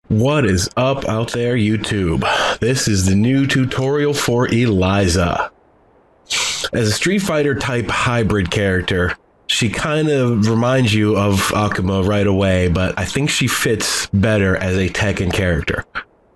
What is up out there, YouTube? This is the new tutorial for Eliza. As a Street Fighter type hybrid character, she kind of reminds you of Akuma right away, but I think she fits better as a Tekken character.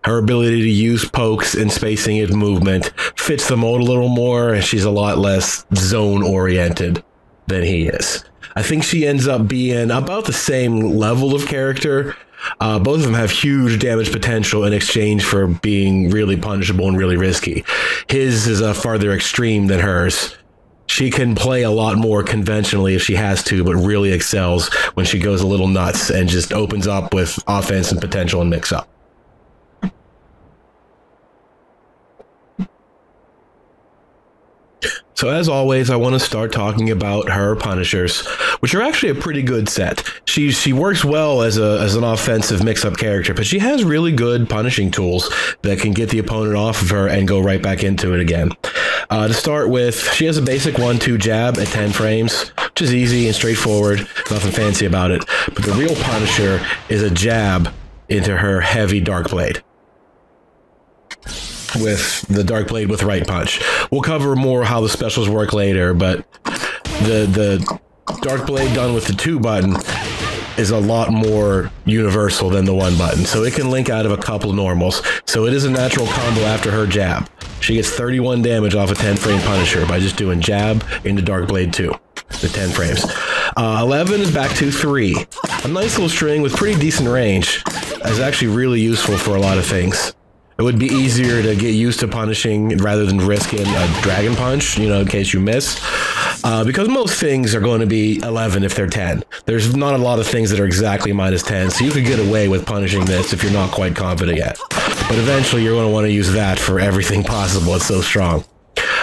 Her ability to use pokes and spacing and movement fits the mold a little more, and she's a lot less zone-oriented than he is. I think she ends up being about the same level of character. Both of them have huge damage potential in exchange for being really punishable and really risky. His is a farther extreme than hers. She can play a lot more conventionally if she has to, but really excels when she goes a little nuts and just opens up with offense and potential and mix-up. So as always, I want to start talking about her punishers, which are actually a pretty good set. She works well as an offensive mix-up character, but she has really good punishing tools that can get the opponent off of her and go right back into it again. To start with, she has a basic 1-2 jab at 10 frames, which is easy and straightforward, nothing fancy about it. But the real punisher is a jab into her heavy Dark Blade, with the Dark Blade with right punch. We'll cover more how the specials work later, but the Dark Blade done with the 2 button is a lot more universal than the 1 button, so it can link out of a couple normals. So it is a natural combo after her jab. She gets 31 damage off a 10 frame punisher by just doing jab into Dark Blade 2, the 10 frames. 11 is back to 3. A nice little string with pretty decent range. Is actually really useful for a lot of things. It would be easier to get used to punishing rather than risking a dragon punch, you know, in case you miss. Because most things are going to be 11 if they're 10. There's not a lot of things that are exactly -10, so you could get away with punishing this if you're not quite confident yet. But eventually you're going to want to use that for everything possible. It's so strong.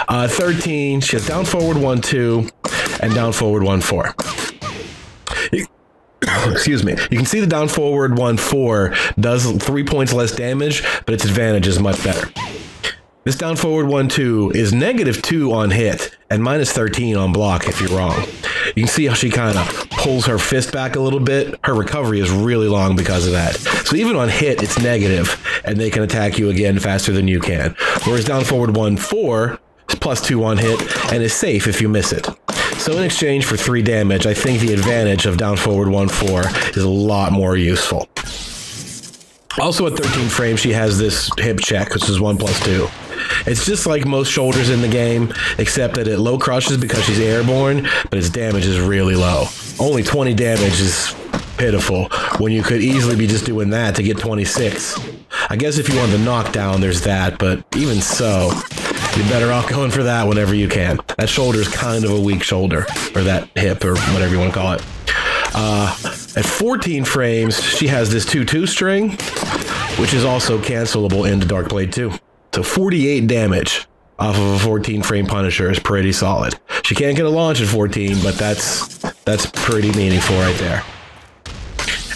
13, she has down forward 1-2 and down forward 1-4. Excuse me. You can see the down forward 1-4 does 3 points less damage, but its advantage is much better. This down forward 1-2 is -2 on hit and -13 on block if you're wrong. You can see how she kind of pulls her fist back a little bit. Her recovery is really long because of that. So even on hit, it's negative, and they can attack you again faster than you can. Whereas down forward 1-4 is +2 on hit and is safe if you miss it. So in exchange for 3 damage, I think the advantage of down forward 1-4 is a lot more useful. Also at 13 frames, she has this hip check, which is 1+2. It's just like most shoulders in the game, except that it low crushes because she's airborne, but its damage is really low. Only 20 damage is pitiful, when you could easily be just doing that to get 26. I guess if you want the knockdown, there's that, but even so, you're better off going for that whenever you can. That shoulder is kind of a weak shoulder, or that hip, or whatever you want to call it. At 14 frames, she has this 2-2 string, which is also cancelable into Dark Blade 2. So 48 damage off of a 14 frame punisher is pretty solid. She can't get a launch at 14, but that's pretty meaningful right there.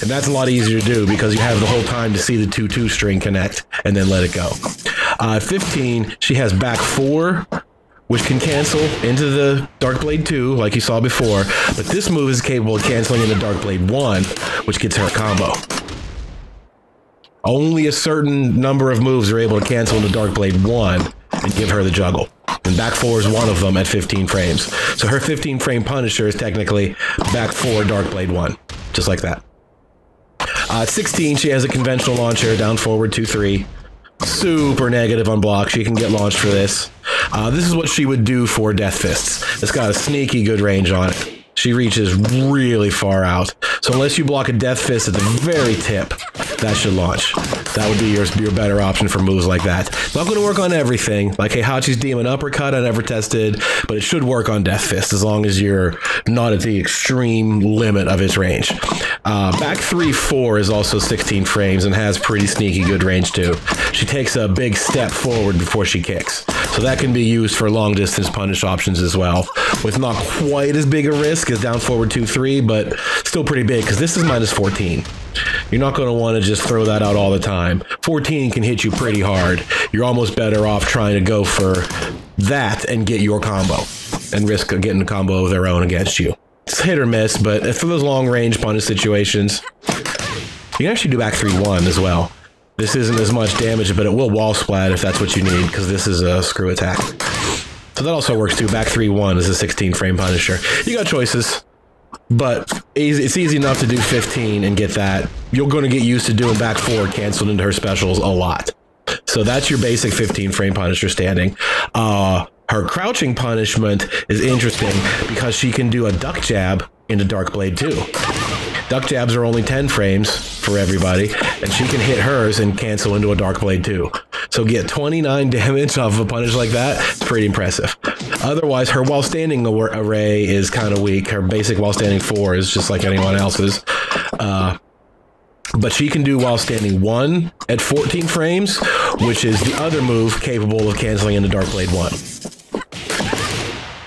And that's a lot easier to do because you have the whole time to see the 2-2 string connect and then let it go. 15, she has back 4, which can cancel into the Dark Blade 2, like you saw before. But this move is capable of canceling into Dark Blade 1, which gets her a combo. Only a certain number of moves are able to cancel into Dark Blade 1 and give her the juggle. And back 4 is one of them at 15 frames. So her 15 frame punisher is technically back 4 Dark Blade 1, just like that. 16, she has a conventional launcher, down forward 2-3. Super negative on block. She can get launched for this. This is what she would do for Death Fists. It's got a sneaky good range on it. She reaches really far out. So unless you block a Death Fist at the very tip, that should launch. That would be your better option for moves like that. It's not going to work on everything. Like Heihachi's Demon Uppercut I never tested, but it should work on Death Fist as long as you're not at the extreme limit of its range. Back 3-4 is also 16 frames and has pretty sneaky good range too. She takes a big step forward before she kicks. So that can be used for long distance punish options as well, with not quite as big a risk as down forward 2-3, but still pretty big because this is -14. You're not going to want to just throw that out all the time. 14 can hit you pretty hard. You're almost better off trying to go for that and get your combo and risk getting a combo of their own against you. It's hit or miss, but for those long range punish situations, you can actually do back 3-1 as well. This isn't as much damage, but it will wall splat if that's what you need, because this is a screw attack. So that also works too. Back 3-1 is a 16 frame Punisher. You got choices, but it's easy enough to do 15 and get that. You're going to get used to doing back 4 canceled into her specials a lot. So that's your basic 15 frame Punisher standing. Her crouching punishment is interesting because she can do a duck jab into Dark Blade 2. Duck jabs are only 10 frames for everybody, and she can hit hers and cancel into a Dark Blade 2. So get 29 damage off of a punish like that, it's pretty impressive. Otherwise, her while standing array is kind of weak. Her basic while standing 4 is just like anyone else's. But she can do while standing 1 at 14 frames, which is the other move capable of canceling into Dark Blade 1.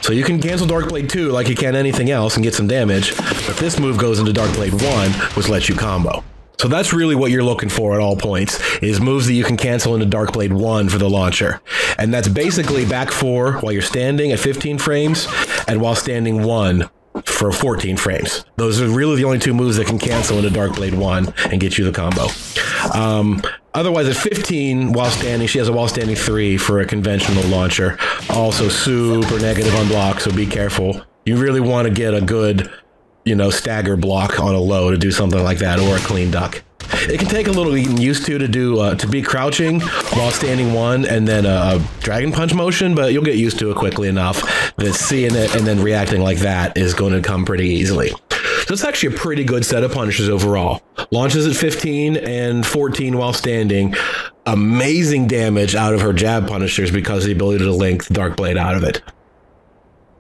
So you can cancel Dark Blade 2 like you can anything else and get some damage, but this move goes into Dark Blade 1, which lets you combo. So that's really what you're looking for at all points, is moves that you can cancel into Dark Blade 1 for the launcher. And that's basically back 4 while you're standing at 15 frames, and while standing 1 for 14 frames. Those are really the only 2 moves that can cancel into Dark Blade 1 and get you the combo. Otherwise, at 15, while standing, she has a while standing 3 for a conventional launcher. Also super negative on block, so be careful. You really want to get a good, you know, stagger block on a low to do something like that, or a clean duck. It can take a little getting used to do to be crouching while standing 1 and then a dragon punch motion, but you'll get used to it quickly enough that seeing it and then reacting like that is going to come pretty easily. So it's actually a pretty good set of punishers overall. Launches at 15 and 14 while standing. Amazing damage out of her jab punishers because of the ability to link the Dark Blade out of it.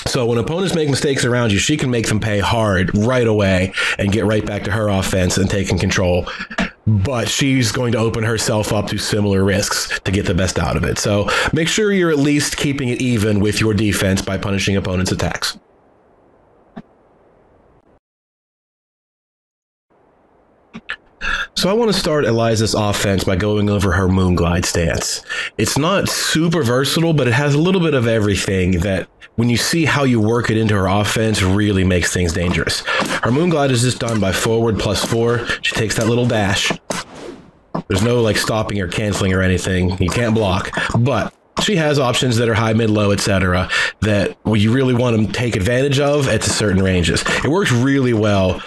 So when opponents make mistakes around you, she can make them pay hard right away and get right back to her offense and taking control. But she's going to open herself up to similar risks to get the best out of it. So make sure you're at least keeping it even with your defense by punishing opponents' attacks. So I want to start Eliza's offense by going over her Moonglide stance. It's not super versatile, but it has a little bit of everything that, when you see how you work it into her offense, really makes things dangerous. Her Moonglide is just done by forward +4. She takes that little dash. There's no like stopping or canceling or anything. You can't block, but she has options that are high, mid, low, etc. that you really want to take advantage of at certain ranges. It works really well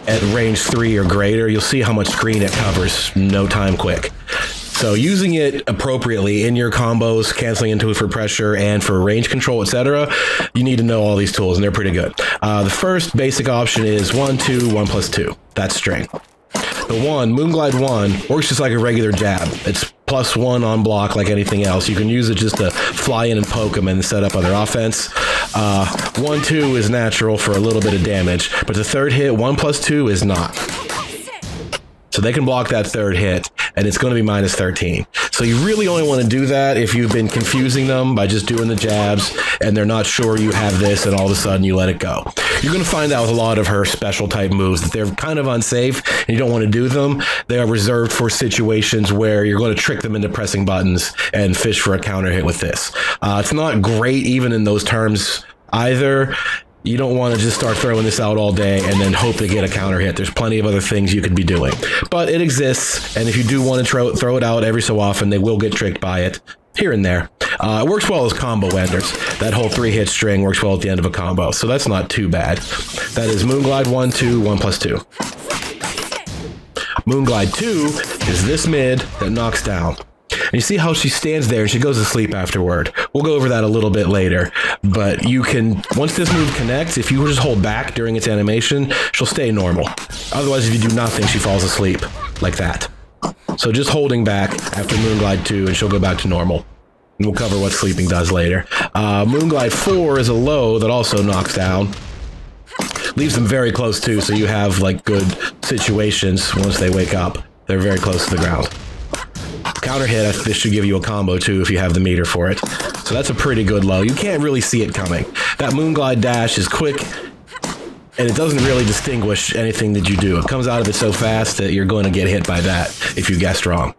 at range 3 or greater. You'll see how much screen it covers no time quick. So using it appropriately in your combos, canceling into it for pressure and for range control, etc., you need to know all these tools, and they're pretty good. The first basic option is 1, 2, 1 + 2. That's string. The Moonglide 1, works just like a regular jab. It's +1 on block like anything else. You can use it just to fly in and poke them and set up on their offense. 1, 2 is natural for a little bit of damage, but the third hit, 1 + 2, is not. So they can block that third hit, and it's going to be -13. So you really only want to do that if you've been confusing them by just doing the jabs, and they're not sure you have this, and all of a sudden you let it go. You're going to find out with a lot of her special type moves that they're kind of unsafe, and you don't want to do them. They are reserved for situations where you're going to trick them into pressing buttons and fish for a counter hit with this. It's not great even in those terms either. You don't want to just start throwing this out all day and then hope to get a counter hit. There's plenty of other things you could be doing. But it exists, and if you do want to throw it out every so often, they will get tricked by it here and there. It works well as combo enders. That whole 3-hit string works well at the end of a combo, so that's not too bad. That is Moonglide 1, 2, 1 + 2. Moonglide 2 is this mid that knocks down. And you see how she stands there and she goes to sleep afterward. We'll go over that a little bit later. But you can, once this move connects, if you just hold back during its animation, she'll stay normal. Otherwise, if you do nothing, she falls asleep like that. So just holding back after Moonglide 2 and she'll go back to normal. And we'll cover what sleeping does later. Moonglide 4 is a low that also knocks down. Leaves them very close too, so you have like good situations once they wake up. They're very close to the ground. Counter hit, this should give you a combo too if you have the meter for it. So that's a pretty good low. You can't really see it coming. That Moonglide dash is quick, and it doesn't really distinguish anything that you do. It comes out of it so fast that you're going to get hit by that if you guessed wrong.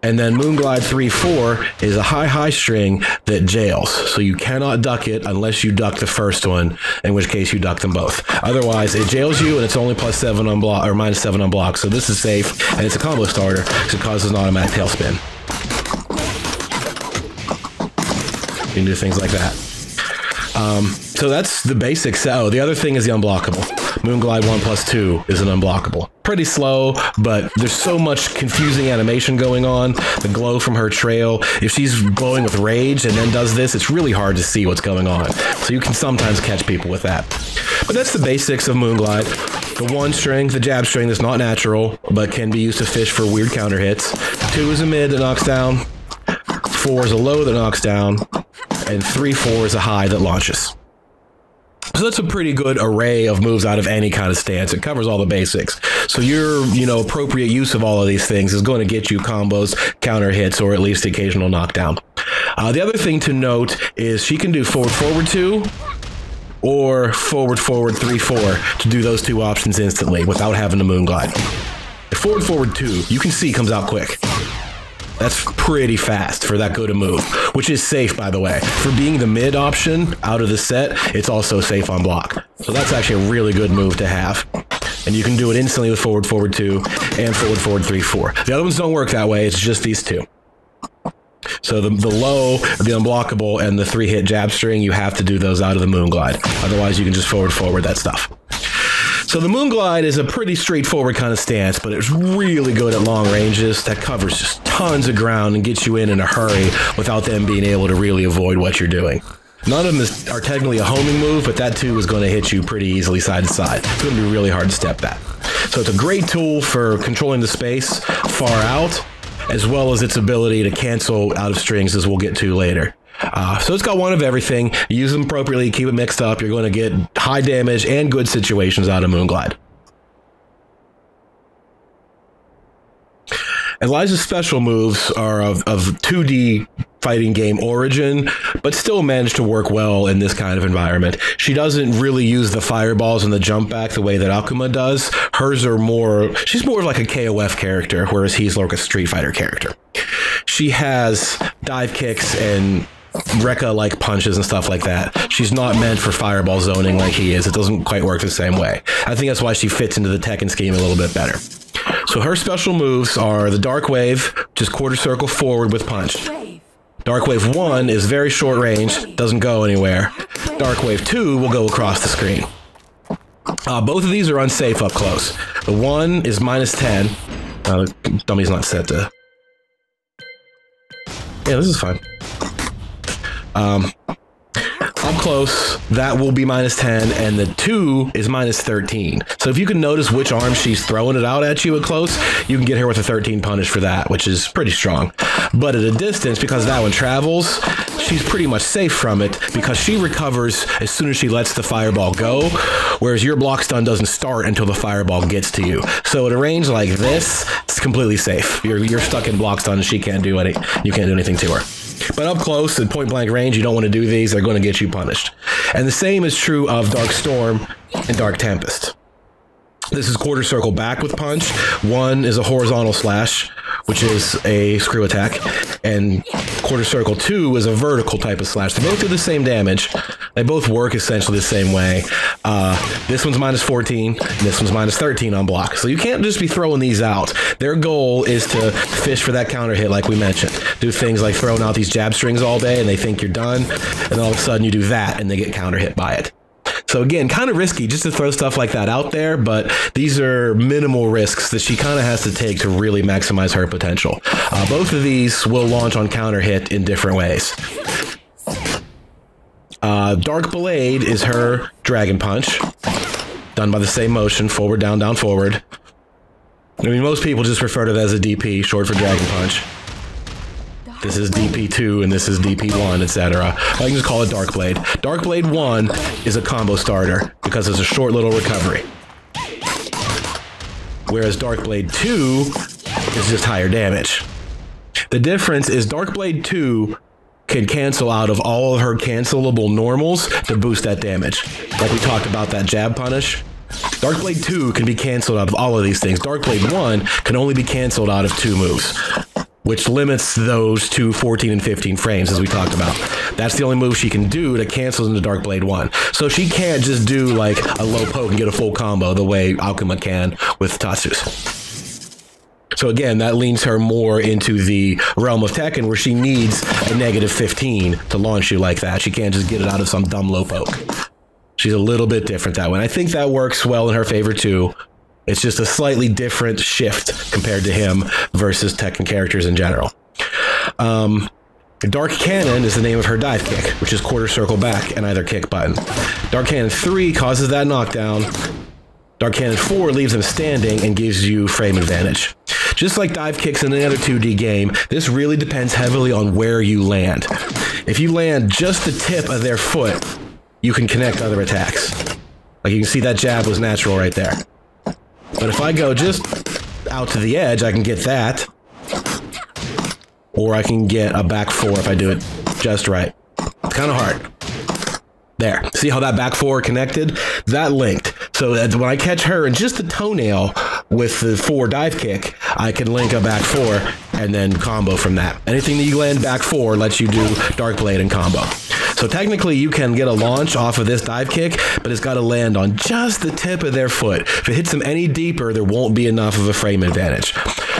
And then Moonglide 3-4 is a high string that jails. So you cannot duck it unless you duck the first one, in which case you duck them both. Otherwise, it jails you and it's only +7 on block or -7 on block. So this is safe and it's a combo starter because it causes an automatic tailspin. You can do things like that. So that's the basics. Oh, the other thing is the unblockable. Moonglide 1+2 is an unblockable. Pretty slow, but there's so much confusing animation going on. The glow from her trail. If she's glowing with rage and then does this, it's really hard to see what's going on. So you can sometimes catch people with that. But that's the basics of Moonglide. The 1 string, the jab string, that's not natural, but can be used to fish for weird counter hits. 2 is a mid that knocks down. 4 is a low that knocks down. And 3-4 is a high that launches. So that's a pretty good array of moves out of any kind of stance. It covers all the basics. So your, appropriate use of all of these things is going to get you combos, counter hits, or at least the occasional knockdown. The other thing to note is she can do forward 2 or forward 3-4 to do those 2 options instantly without having to Moonglide. If forward 2, you can see comes out quick. That's pretty fast for that good a move, which is safe, by the way. For being the mid option out of the set, it's also safe on block. So that's actually a really good move to have. And you can do it instantly with forward 2 and forward 3-4. The other ones don't work that way, it's just these 2. So the low, the unblockable, and the 3-hit jab string, you have to do those out of the Moonglide. Otherwise, you can just forward that stuff. So the Moonglide is a pretty straightforward kind of stance, but it's really good at long ranges. That covers just tons of ground and gets you in a hurry without them being able to really avoid what you're doing. None of them are technically a homing move, but that too is going to hit you pretty easily side to side. It's going to be really hard to step that. So it's a great tool for controlling the space far out, as well as its ability to cancel out of strings, as we'll get to later. So it's got one of everything. You use them appropriately, keep it mixed up, you're going to get high damage and good situations out of Moonglide. Eliza's special moves are of 2D fighting game origin, but still manage to work well in this kind of environment. She doesn't really use the fireballs and the jump back the way that Akuma does. Hers are more, she's more like a KOF character, whereas he's like a Street Fighter character. She has dive kicks and Rekka-like punches and stuff like that. She's not meant for fireball zoning like he is. It doesn't quite work the same way. I think that's why she fits into the Tekken scheme a little bit better. So her special moves are the Dark Wave, just quarter circle forward with punch. Dark Wave 1 is very short range, doesn't go anywhere. Dark Wave 2 will go across the screen. Both of these are unsafe up close. The 1 is -10. Dummy's not set to... Yeah, this is fine. Up close, that will be -10, and the 2 is -13. So if you can notice which arm she's throwing it out at you at close, you can get her with a 13 punish for that, which is pretty strong. But at a distance, because that one travels, she's pretty much safe from it, because she recovers as soon as she lets the fireball go, whereas your block stun doesn't start until the fireball gets to you. So at a range like this, it's completely safe. You're stuck in block stun, and you can't do anything to her. But up close, at point-blank range, you don't want to do these. They're going to get you punished. And the same is true of Dark Storm and Dark Tempest. This is quarter circle back with punch. 1 is a horizontal slash, which is a screw attack. And quarter circle 2 is a vertical type of slash. They both do the same damage. They both work essentially the same way. This one's -14, and this one's -13 on block. So you can't just be throwing these out. Their goal is to fish for that counter hit, like we mentioned. Do things like throwing out these jab strings all day, and they think you're done. And then all of a sudden you do that, and they get counter hit by it. So again, kind of risky just to throw stuff like that out there, but these are minimal risks that she kind of has to take to really maximize her potential. Both of these will launch on counter hit in different ways. Dark Blade is her Dragon Punch, done by the same motion, forward, down, down, forward. I mean, most people just refer to it as a DP, short for Dragon Punch. This is DP2 and this is DP1, etc. I can just call it Dark Blade. Dark Blade 1 is a combo starter because it's a short little recovery. Whereas Dark Blade 2 is just higher damage. The difference is Dark Blade 2 can cancel out of all of her cancelable normals to boost that damage. Like we talked about that jab punish. Dark Blade 2 can be canceled out of all of these things. Dark Blade 1 can only be canceled out of 2 moves. which limits those to 14 and 15 frames, as we talked about. That's the only move she can do to cancel into Dark Blade 1. So she can't just do like a low poke and get a full combo the way Akuma can with Tatsus. So again, that leans her more into the realm of Tekken, where she needs a negative 15 to launch you like that. She can't just get it out of some dumb low poke. She's a little bit different that way. And I think that works well in her favor too. It's just a slightly different shift compared to him versus Tekken characters in general. Dark Cannon is the name of her dive kick, which is quarter circle back and either kick button. Dark Cannon 3 causes that knockdown. Dark Cannon 4 leaves him standing and gives you frame advantage. Just like dive kicks in any other 2D game, this really depends heavily on where you land. If you land just the tip of their foot, you can connect other attacks. Like you can see that jab was natural right there. But if I go just out to the edge, I can get that. Or I can get a back 4 if I do it just right. It's kind of hard. There. See how that back 4 connected? That linked. So that when I catch her in just the toenail with the 4 dive kick, I can link a back 4 and then combo from that. Anything that you land back 4 lets you do Dark Blade and combo. So technically you can get a launch off of this dive kick, but it's got to land on just the tip of their foot. If it hits them any deeper, there won't be enough of a frame advantage.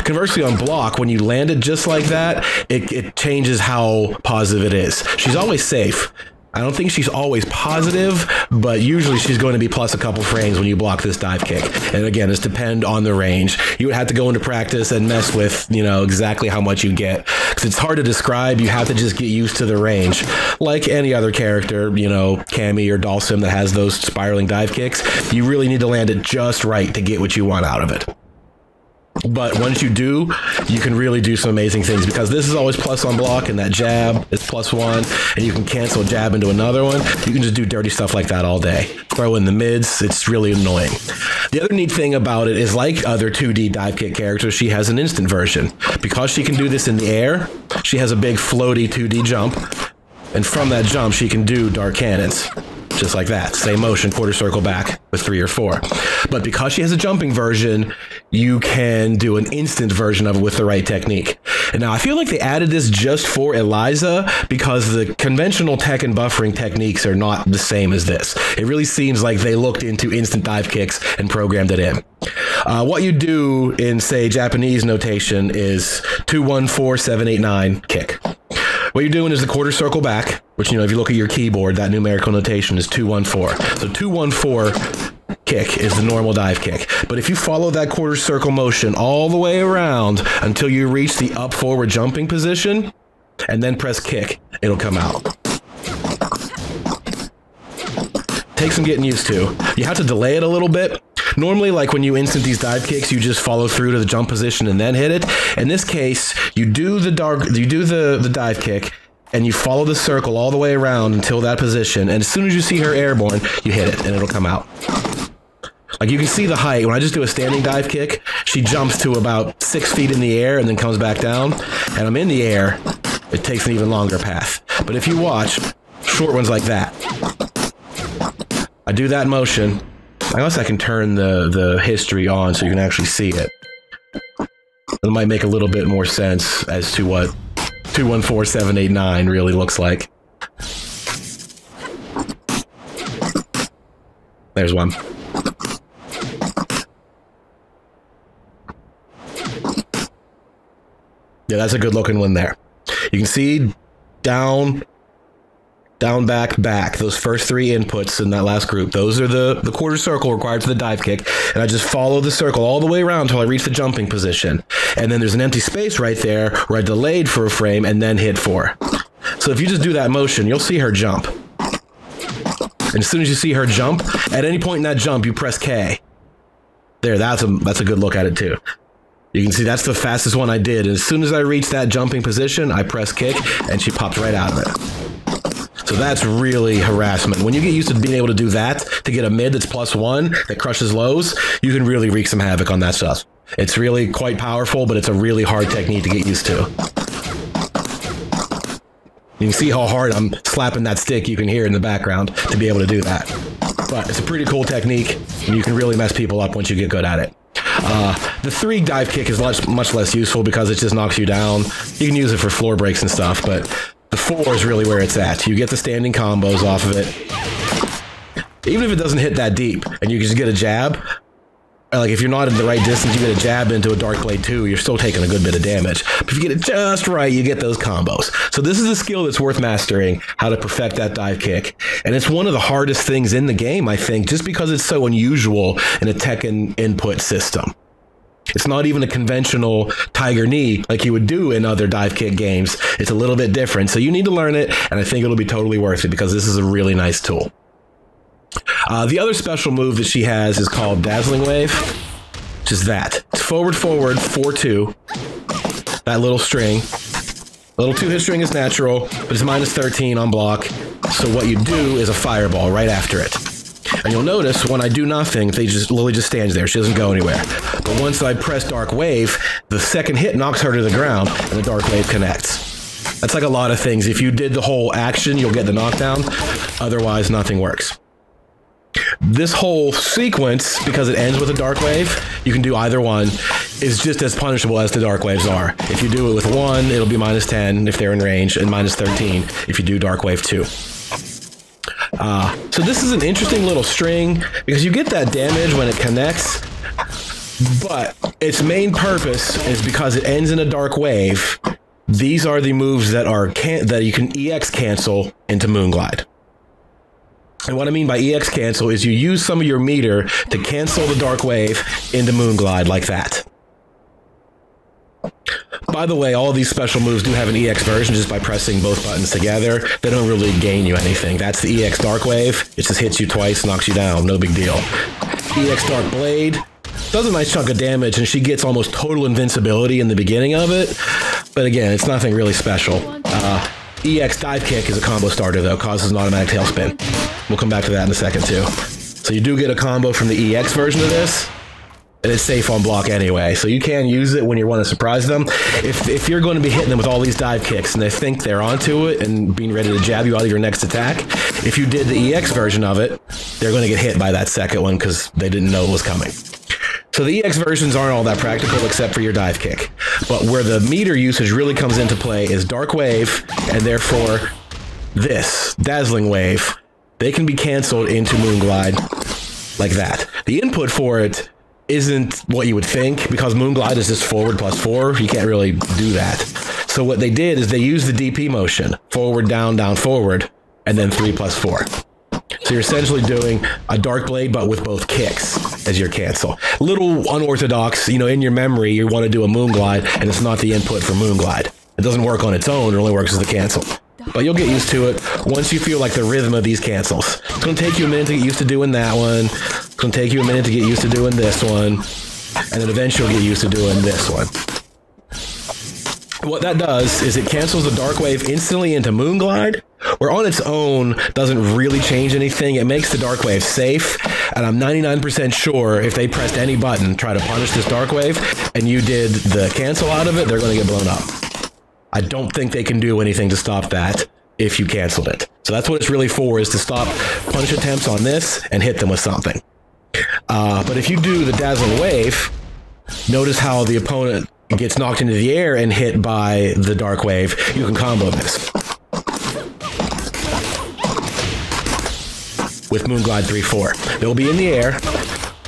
Conversely, on block, when you land it just like that, it changes how positive it is. She's always safe. I don't think she's always positive, but usually she's going to be plus a couple frames when you block this dive kick. And again, it's depend on the range. You would have to go into practice and mess with, you know, exactly how much you get. Because it's hard to describe. You have to just get used to the range. Like any other character, you know, Cammy or Dalsim that has those spiraling dive kicks, you really need to land it just right to get what you want out of it. But once you do, you can really do some amazing things, because this is always plus on block and that jab is +1, and you can cancel a jab into another one. You can just do dirty stuff like that all day. Throw in the mids, it's really annoying. The other neat thing about it is, like other 2D dive kick characters, she has an instant version. Because she can do this in the air, she has a big floaty 2D jump, and from that jump she can do dark cannons. Just like that, same motion, quarter circle back with 3 or 4. But because she has a jumping version, you can do an instant version of it with the right technique. And now I feel like they added this just for Eliza, because the conventional Tekken buffering techniques are not the same as this. It really seems like they looked into instant dive kicks and programmed it in. What you do in, say, Japanese notation is 2-1-4-7-8-9 kick. What you're doing is the quarter circle back, which, you know, if you look at your keyboard, that numerical notation is 2-1-4. So 2-1-4 kick is the normal dive kick. But if you follow that quarter circle motion all the way around until you reach the up forward jumping position, and then press kick, it'll come out. Takes some getting used to. You have to delay it a little bit. Normally, like when you instant these dive kicks, you just follow through to the jump position and then hit it. In this case, you do the dive kick, and you follow the circle all the way around until that position. And as soon as you see her airborne, you hit it, and it'll come out. Like you can see the height. When I just do a standing dive kick, she jumps to about 6 feet in the air and then comes back down. And I'm in the air. It takes an even longer path. But if you watch, short ones like that. I do that motion. Unless I can turn the history on so you can actually see it. It might make a little bit more sense as to what 2-1-4-7-8-9 really looks like. There's one. Yeah, that's a good looking one there. You can see down, back. Those first 3 inputs in that last group, those are the quarter circle required for the dive kick. And I just follow the circle all the way around until I reach the jumping position. And then there's an empty space right there where I delayed for a frame and then hit 4. So if you just do that motion, you'll see her jump. And as soon as you see her jump, at any point in that jump, you press K. There, that's a good look at it too. You can see that's the fastest one I did. And as soon as I reached that jumping position, I press kick and she popped right out of it. So that's really harassment. When you get used to being able to do that, to get a mid that's +1 that crushes lows, you can really wreak some havoc on that stuff. It's really quite powerful, but it's a really hard technique to get used to. You can see how hard I'm slapping that stick, you can hear in the background, to be able to do that. But it's a pretty cool technique, and you can really mess people up once you get good at it. The 3 dive kick is much less useful because it just knocks you down. You can use it for floor breaks and stuff, but the 4 is really where it's at. You get the standing combos off of it. Even if it doesn't hit that deep, and you just get a jab, like if you're not in the right distance, you get a jab into a Dark Blade 2, you're still taking a good bit of damage. But if you get it just right, you get those combos. So this is a skill that's worth mastering, how to perfect that dive kick. And it's one of the hardest things in the game, I think, just because it's so unusual in a Tekken input system. It's not even a conventional tiger knee like you would do in other dive kick games. It's a little bit different. So you need to learn it, and I think it'll be totally worth it because this is a really nice tool. The other special move that she has is called Dazzling Wave, which is that. It's forward, 4-2. That little string. A little 2-hit string is natural, but it's minus 13 on block. So what you do is a fireball right after it. And you'll notice when I do nothing, Lily just stands there. She doesn't go anywhere. But once I press Dark Wave, the second hit knocks her to the ground, and the Dark Wave connects. That's like a lot of things. If you did the whole action, you'll get the knockdown. Otherwise, nothing works. This whole sequence, because it ends with a Dark Wave, you can do either one, is just as punishable as the Dark Waves are. If you do it with 1, it'll be minus 10 if they're in range, and minus 13 if you do Dark Wave 2. So this is an interesting little string, because you get that damage when it connects, but its main purpose is because it ends in a Dark Wave. These are the moves that you can EX cancel into Moonglide. And what I mean by EX cancel is you use some of your meter to cancel the Dark Wave into Moonglide like that. By the way, all of these special moves do have an EX version just by pressing both buttons together. They don't really gain you anything. That's the EX Dark Wave. It just hits you twice, knocks you down. No big deal. EX Dark Blade does a nice chunk of damage, and she gets almost total invincibility in the beginning of it. But again, it's nothing really special. EX Dive Kick is a combo starter, though. Causes an automatic tailspin. We'll come back to that in a second, too. So you do get a combo from the EX version of this, and it's safe on block anyway. So you can use it when you want to surprise them. If you're going to be hitting them with all these dive kicks, and they think they're onto it and being ready to jab you out of your next attack, if you did the EX version of it, they're going to get hit by that second one because they didn't know it was coming. So the EX versions aren't all that practical except for your dive kick. But where the meter usage really comes into play is Dark Wave, and therefore this, Dazzling Wave. They can be canceled into Moonglide like that. The input for it isn't what you would think, because Moonglide is just forward plus 4. You can't really do that. So what they did is they used the DP motion, forward, down, forward, and then 3 plus 4. So you're essentially doing a Dark Blade, but with both kicks as your cancel. Little unorthodox, you know, in your memory, you want to do a Moonglide, and it's not the input for Moonglide. It doesn't work on its own, it only works as the cancel. But you'll get used to it once you feel like the rhythm of these cancels. It's going to take you a minute to get used to doing that one. It's going to take you a minute to get used to doing this one. And then eventually you'll get used to doing this one. What that does is it cancels the Dark Wave instantly into Moonglide, where on its own doesn't really change anything. It makes the Dark Wave safe, and I'm 99% sure if they pressed any button, try to punish this Dark Wave, and you did the cancel out of it, they're going to get blown up. I don't think they can do anything to stop that if you canceled it. So that's what it's really for, is to stop punish attempts on this and hit them with something. But if you do the Dazzling Wave, notice how the opponent gets knocked into the air and hit by the Dark Wave. You can combo this with Moonglide 3-4. They'll be in the air.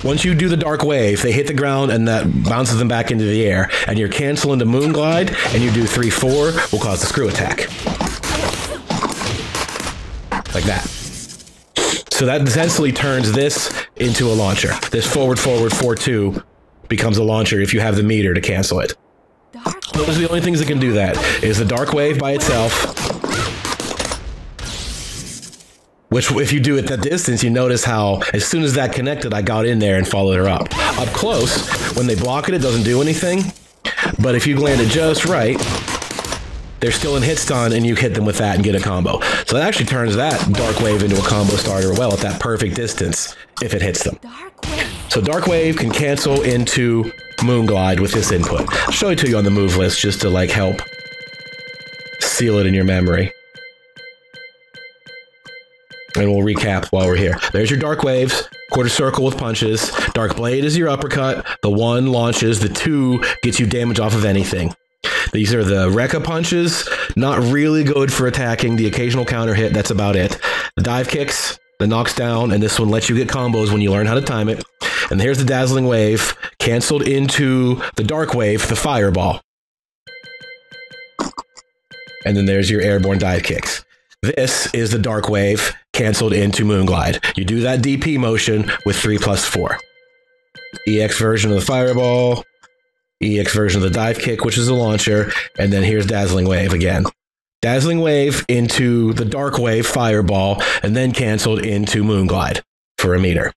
Once you do the Dark Wave, they hit the ground and that bounces them back into the air. And you're canceling the Moonglide, and you do 3-4, will cause the screw attack. Like that. So that essentially turns this into a launcher. This forward, 4-2 becomes a launcher if you have the meter to cancel it. Those are the only things that can do that, is the Dark Wave by itself, which if you do it that distance, you notice how as soon as that connected, I got in there and followed her up. Up close, when they block it, it doesn't do anything, but if you land it just right, they're still in hit stun, and you hit them with that and get a combo. So that actually turns that Dark Wave into a combo starter well at that perfect distance if it hits them. So Dark Wave can cancel into Moonglide with this input. I'll show it to you on the move list just to like help seal it in your memory. And we'll recap while we're here. There's your Dark Waves. quarter circle with punches. Dark Blade is your uppercut. The 1 launches. The 2 gets you damage off of anything. These are the Rekka punches. Not really good for attacking. The occasional counter hit, that's about it. The dive kicks, the knocks down, and this one lets you get combos when you learn how to time it. And here's the Dazzling Wave, canceled into the Dark Wave, the Fireball. And then there's your airborne dive kicks. This is the Dark Wave, canceled into Moonglide. You do that DP motion with 3+4. EX version of the Fireball, EX version of the dive kick, which is a launcher, and then here's Dazzling Wave again. Dazzling Wave into the Dark Wave Fireball, and then canceled into Moonglide for a meter.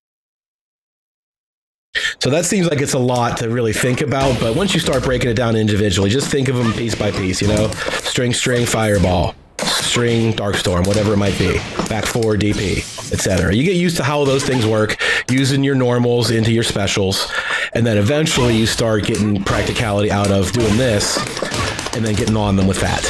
So that seems like it's a lot to really think about, but once you start breaking it down individually, just think of them piece by piece, you know? String, Fireball, string, Darkstorm, whatever it might be. Back 4, DP, etc. You get used to how those things work, using your normals into your specials, and then eventually you start getting practicality out of doing this, and then getting on them with that.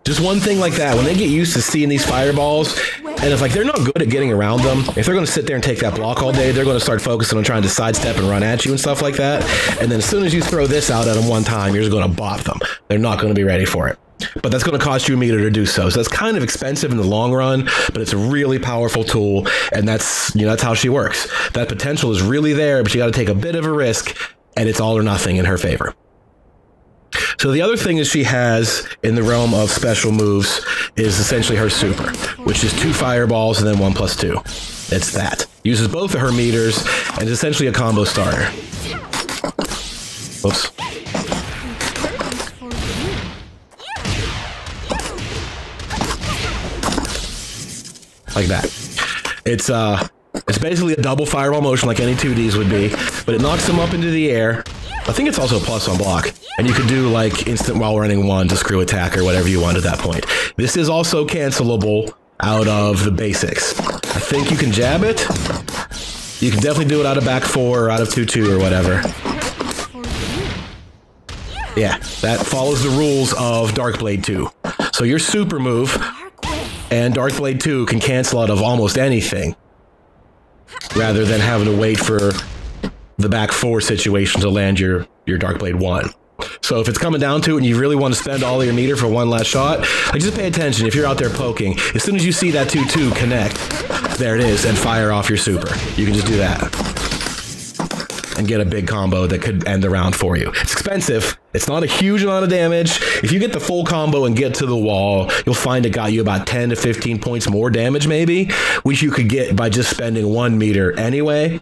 Just one thing like that, when they get used to seeing these fireballs, and if like they're not good at getting around them, if they're going to sit there and take that block all day, they're going to start focusing on trying to sidestep and run at you and stuff like that. And then as soon as you throw this out at them one time, you're just going to bop them. They're not going to be ready for it. But that's going to cost you a meter to do so. So that's kind of expensive in the long run, but it's a really powerful tool, and that's, you know, that's how she works. That potential is really there, but you got to take a bit of a risk, and it's all or nothing in her favor. So the other thing that she has in the realm of special moves is essentially her super, which is 2 fireballs and then 1+2. It's that. Uses both of her meters and is essentially a combo starter. Oops. Like that. It's basically a double fireball motion like any 2Ds would be, but it knocks them up into the air. I think it's also a plus on block, and you could do like instant while running 1 to screw attack or whatever you want at that point. This is also cancelable out of the basics. I think you can jab it. You can definitely do it out of back 4 or out of 2-2 or whatever. Yeah, that follows the rules of Darkblade 2. So your super move and Darkblade 2 can cancel out of almost anything, rather than having to wait for the back 4 situation to land your Darkblade 1. So if it's coming down to it and you really want to spend all of your meter for one last shot, like just pay attention. If you're out there poking, as soon as you see that 2-2 connect, there it is, and fire off your super. You can just do that and get a big combo that could end the round for you. It's expensive. It's not a huge amount of damage. If you get the full combo and get to the wall, you'll find it got you about 10 to 15 points more damage maybe, which you could get by just spending 1 meter anyway.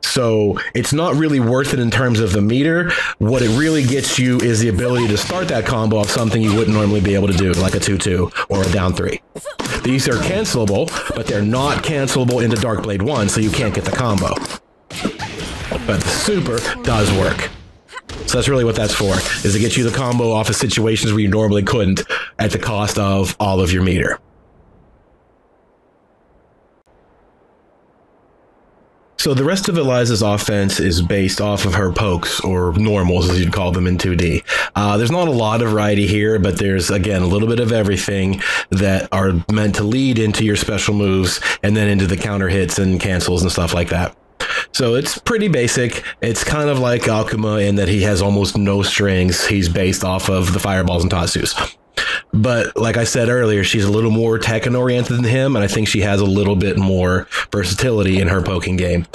So it's not really worth it in terms of the meter. What it really gets you is the ability to start that combo off something you wouldn't normally be able to do, like a 2-2 or a down 3. These are cancelable, but they're not cancelable into Darkblade 1, so you can't get the combo. But the super does work. So that's really what that's for, is to get you the combo off of situations where you normally couldn't at the cost of all of your meter. So the rest of Eliza's offense is based off of her pokes, or normals as you'd call them in 2D. There's not a lot of variety here, but there's, again, a little bit of everything that are meant to lead into your special moves and then into the counter hits and cancels and stuff like that. So it's pretty basic. It's kind of like Akuma in that he has almost no strings. He's based off of the fireballs and Tatsus. But like I said earlier, she's a little more Tekken oriented than him, and I think she has a little bit more versatility in her poking game.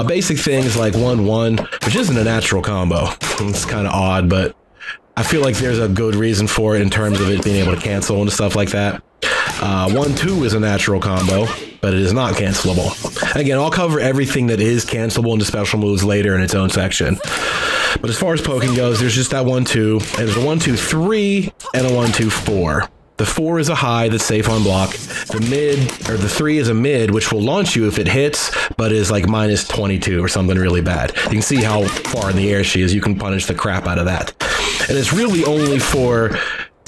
Basic things like 1-1, which isn't a natural combo. It's kind of odd, but I feel like there's a good reason for it in terms of it being able to cancel and stuff like that. 1-2 is a natural combo, but it is not cancelable. Again, I'll cover everything that is cancelable into special moves later in its own section. But as far as poking goes, there's just that 1-2, and there's a 1-2-3 and a 1-2-4. The 4 is a high that's safe on block. The mid, or the 3 is a mid, which will launch you if it hits, but is like -22 or something really bad. You can see how far in the air she is. You can punish the crap out of that. And it's really only for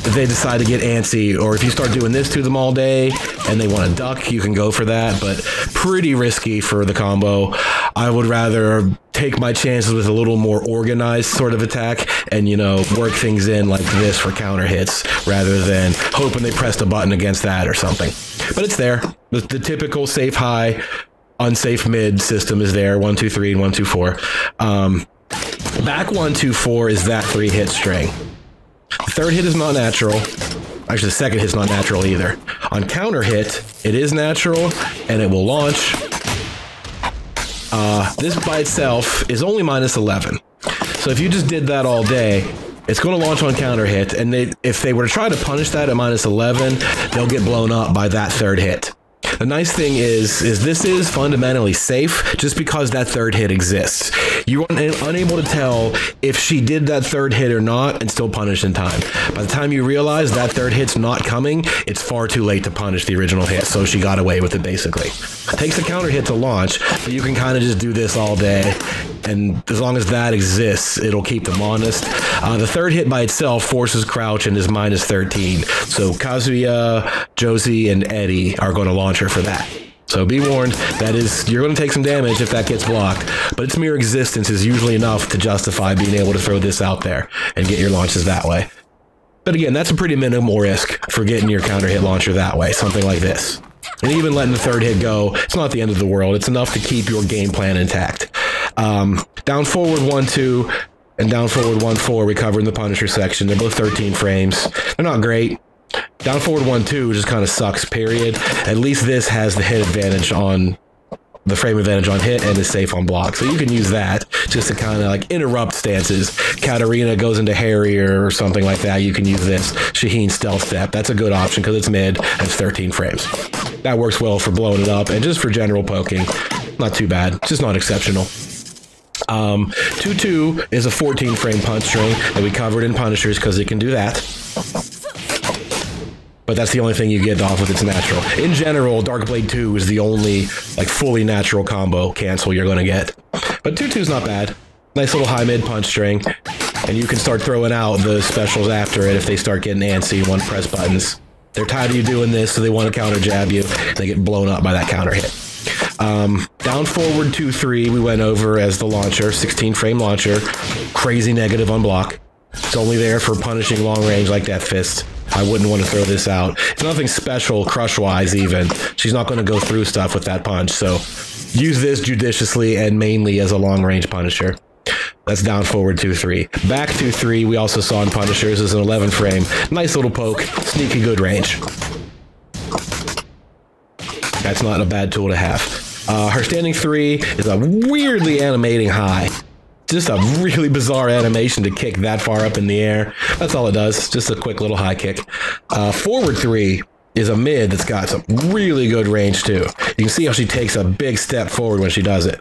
if they decide to get antsy, or if you start doing this to them all day and they want to duck, you can go for that, but pretty risky for the combo. I would rather take my chances with a little more organized sort of attack and, you know, work things in like this for counter hits rather than hoping they pressed a button against that or something. But it's there. The typical safe high, unsafe mid system is there, 1, 2, 3, and 1, 2, 4. Back 1, 2, 4 is that 3-hit string. The third hit is not natural. Actually, the second hit's not natural either. On counter hit, it is natural, and it will launch. This by itself is only -11. So if you just did that all day, it's going to launch on counter hit, and if they were to try to punish that at -11, they'll get blown up by that third hit. The nice thing is this is fundamentally safe just because that third hit exists. You're unable to tell if she did that third hit or not and still punish in time. By the time you realize that third hit's not coming, it's far too late to punish the original hit, so she got away with it basically. It takes a counter hit to launch, but you can kind of just do this all day, and as long as that exists, it'll keep them honest. The third hit by itself forces crouch and is -13, so Kazuya, Josie, and Eddie are going to launch her for that. So be warned, that is, you're going to take some damage if that gets blocked, but its mere existence is usually enough to justify being able to throw this out there and get your launches that way. But again, that's a pretty minimal risk for getting your counter hit launcher that way, something like this. And even letting the third hit go, it's not the end of the world. It's enough to keep your game plan intact. Down forward 1, 2, and down forward 1, 4 we covered in the Punisher section. They're both 13 frames. They're not great. Down forward 1, 2 just kind of sucks, period. At least this has the hit advantage on the frame advantage on hit and is safe on block. So you can use that just to kind of like interrupt stances. Katarina goes into Harrier or something like that. You can use this. Shaheen Stealth Step. That's a good option because it's mid and it's 13 frames. That works well for blowing it up and just for general poking. Not too bad. Just not exceptional. 2-2 is a 14 frame punch string that we covered in Punishers because it can do that. But that's the only thing you get off with its natural. In general, Darkblade 2 is the only like fully natural combo cancel you're going to get. But 2-2 is not bad. Nice little high mid punch string. And you can start throwing out the specials after it if they start getting antsy and want to press buttons. They're tired of you doing this, so they want to counter jab you. They get blown up by that counter hit. Down forward 2-3 we went over as the launcher, 16 frame launcher, crazy negative on block. It's only there for punishing long range like Death Fist. I wouldn't want to throw this out. It's nothing special crush-wise even. She's not going to go through stuff with that punch, so use this judiciously and mainly as a long-range Punisher. That's down forward 2-3. Back 2-3 we also saw in Punishers as an 11 frame. Nice little poke, sneaky good range. That's not a bad tool to have. Her standing 3 is a weirdly animating high. Just a really bizarre animation to kick that far up in the air. That's all it does. Just a quick little high kick. Forward 3 is a mid that's got some really good range too. You can see how she takes a big step forward when she does it.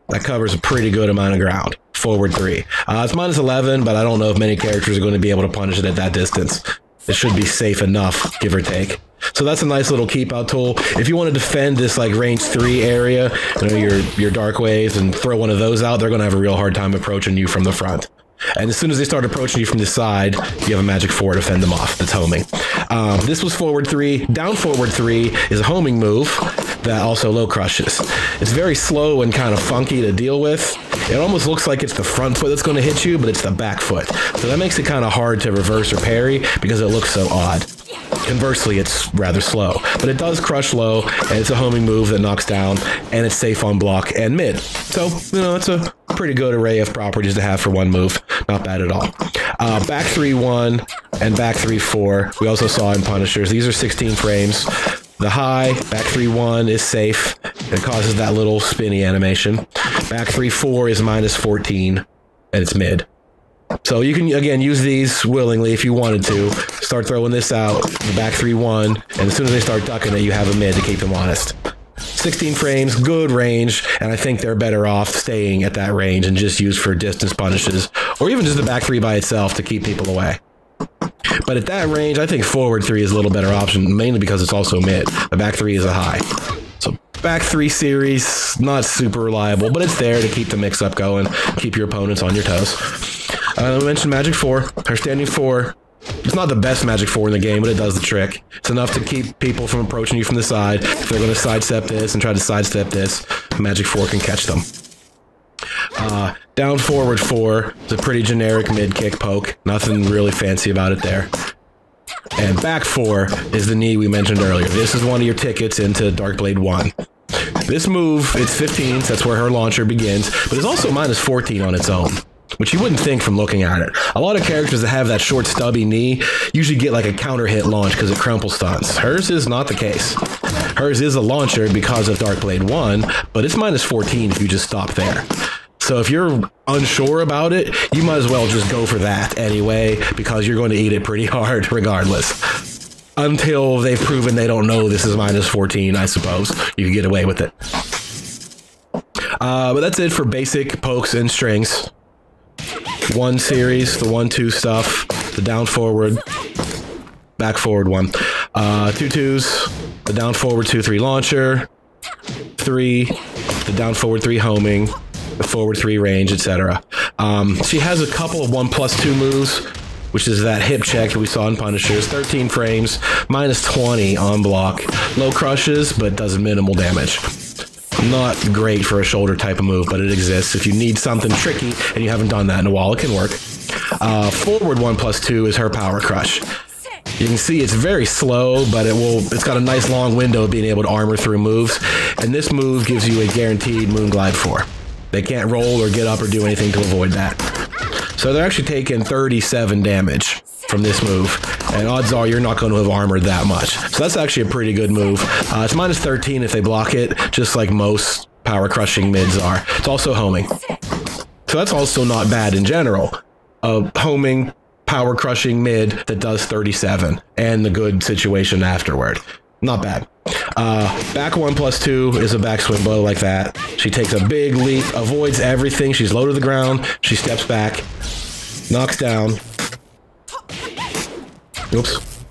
That covers a pretty good amount of ground. Forward 3. It's -11, but I don't know if many characters are going to be able to punish it at that distance. It should be safe enough, give or take. So that's a nice little keep out tool. If you want to defend this like range 3 area, you know, your dark waves and throw one of those out, they're going to have a real hard time approaching you from the front. And as soon as they start approaching you from the side, you have a magic 4 to fend them off. That's homing. This was forward 3. Down forward 3 is a homing move that also low crushes. It's very slow and kind of funky to deal with. It almost looks like it's the front foot that's going to hit you, but it's the back foot. So that makes it kind of hard to reverse or parry because it looks so odd. Conversely, it's rather slow, but it does crush low, and it's a homing move that knocks down, and it's safe on block and mid. So, you know, it's a pretty good array of properties to have for one move. Not bad at all. Back 3-1 and back 3-4, we also saw in Punishers. These are 16 frames. The high, back 3-1 is safe. It causes that little spinny animation. Back 3-4 is -14, and it's mid. So you can, again, use these willingly if you wanted to. Start throwing this out, the back 3-1, and as soon as they start ducking it, you have a mid to keep them honest. 16 frames, good range, and I think they're better off staying at that range and just used for distance punishes, or even just the back 3 by itself to keep people away. But at that range, I think forward 3 is a little better option, mainly because it's also mid. The back 3 is a high. So back 3 series, not super reliable, but it's there to keep the mix-up going, keep your opponents on your toes. I mentioned Magic 4, her standing 4. It's not the best Magic 4 in the game, but it does the trick. It's enough to keep people from approaching you from the side. If they're going to sidestep this and try to sidestep this, Magic 4 can catch them. Down forward 4 is a pretty generic mid-kick poke. Nothing really fancy about it there. And back 4 is the knee we mentioned earlier. This is one of your tickets into Darkblade 1. This move, it's 15, so that's where her launcher begins, but it's also minus 14 on its own, which you wouldn't think from looking at it. A lot of characters that have that short stubby knee usually get like a counter hit launch because it crumple stunts. Hers is not the case. Hers is a launcher because of Darkblade 1, but it's minus 14 if you just stop there. So if you're unsure about it, you might as well just go for that anyway, because you're going to eat it pretty hard regardless. Until they've proven they don't know this is minus 14, I suppose. You can get away with it. But that's it for basic pokes and strings. One series, the 1-2 stuff, the down forward, back forward one. 2-2s, the down forward 2-3 launcher, 3, the down forward 3 homing, the forward 3 range, etc. She has a couple of 1+2 moves, which is that hip check that we saw in Punishers. 13 frames, minus 20 on block. Low crushes, but does minimal damage. Not great for a shoulder type of move, but it exists. If you need something tricky and you haven't done that in a while, it can work. Forward 1+2 is her power crush. You can see it's very slow, but it's got a nice long window of being able to armor through moves. And this move gives you a guaranteed Moonglide 4. They can't roll or get up or do anything to avoid that. So they're actually taking 37 damage from this move, and odds are you're not going to have armored that much. So that's actually a pretty good move. It's minus 13 if they block it, just like most power crushing mids are. It's also homing. So that's also not bad in general. A homing, power crushing mid that does 37, and the good situation afterward. Not bad. Back 1+2 is a backswing blow like that. She takes a big leap, avoids everything. She's low to the ground. She steps back, knocks down. Oops.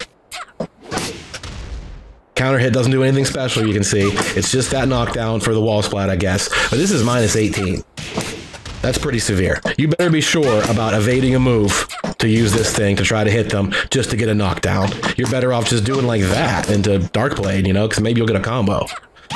Counter hit doesn't do anything special, you can see. It's just that knockdown for the wall splat, I guess. But this is minus 18. That's pretty severe. You better be sure about evading a move to use this thing to try to hit them just to get a knockdown. You're better off just doing like that into Darkblade, you know, because maybe you'll get a combo.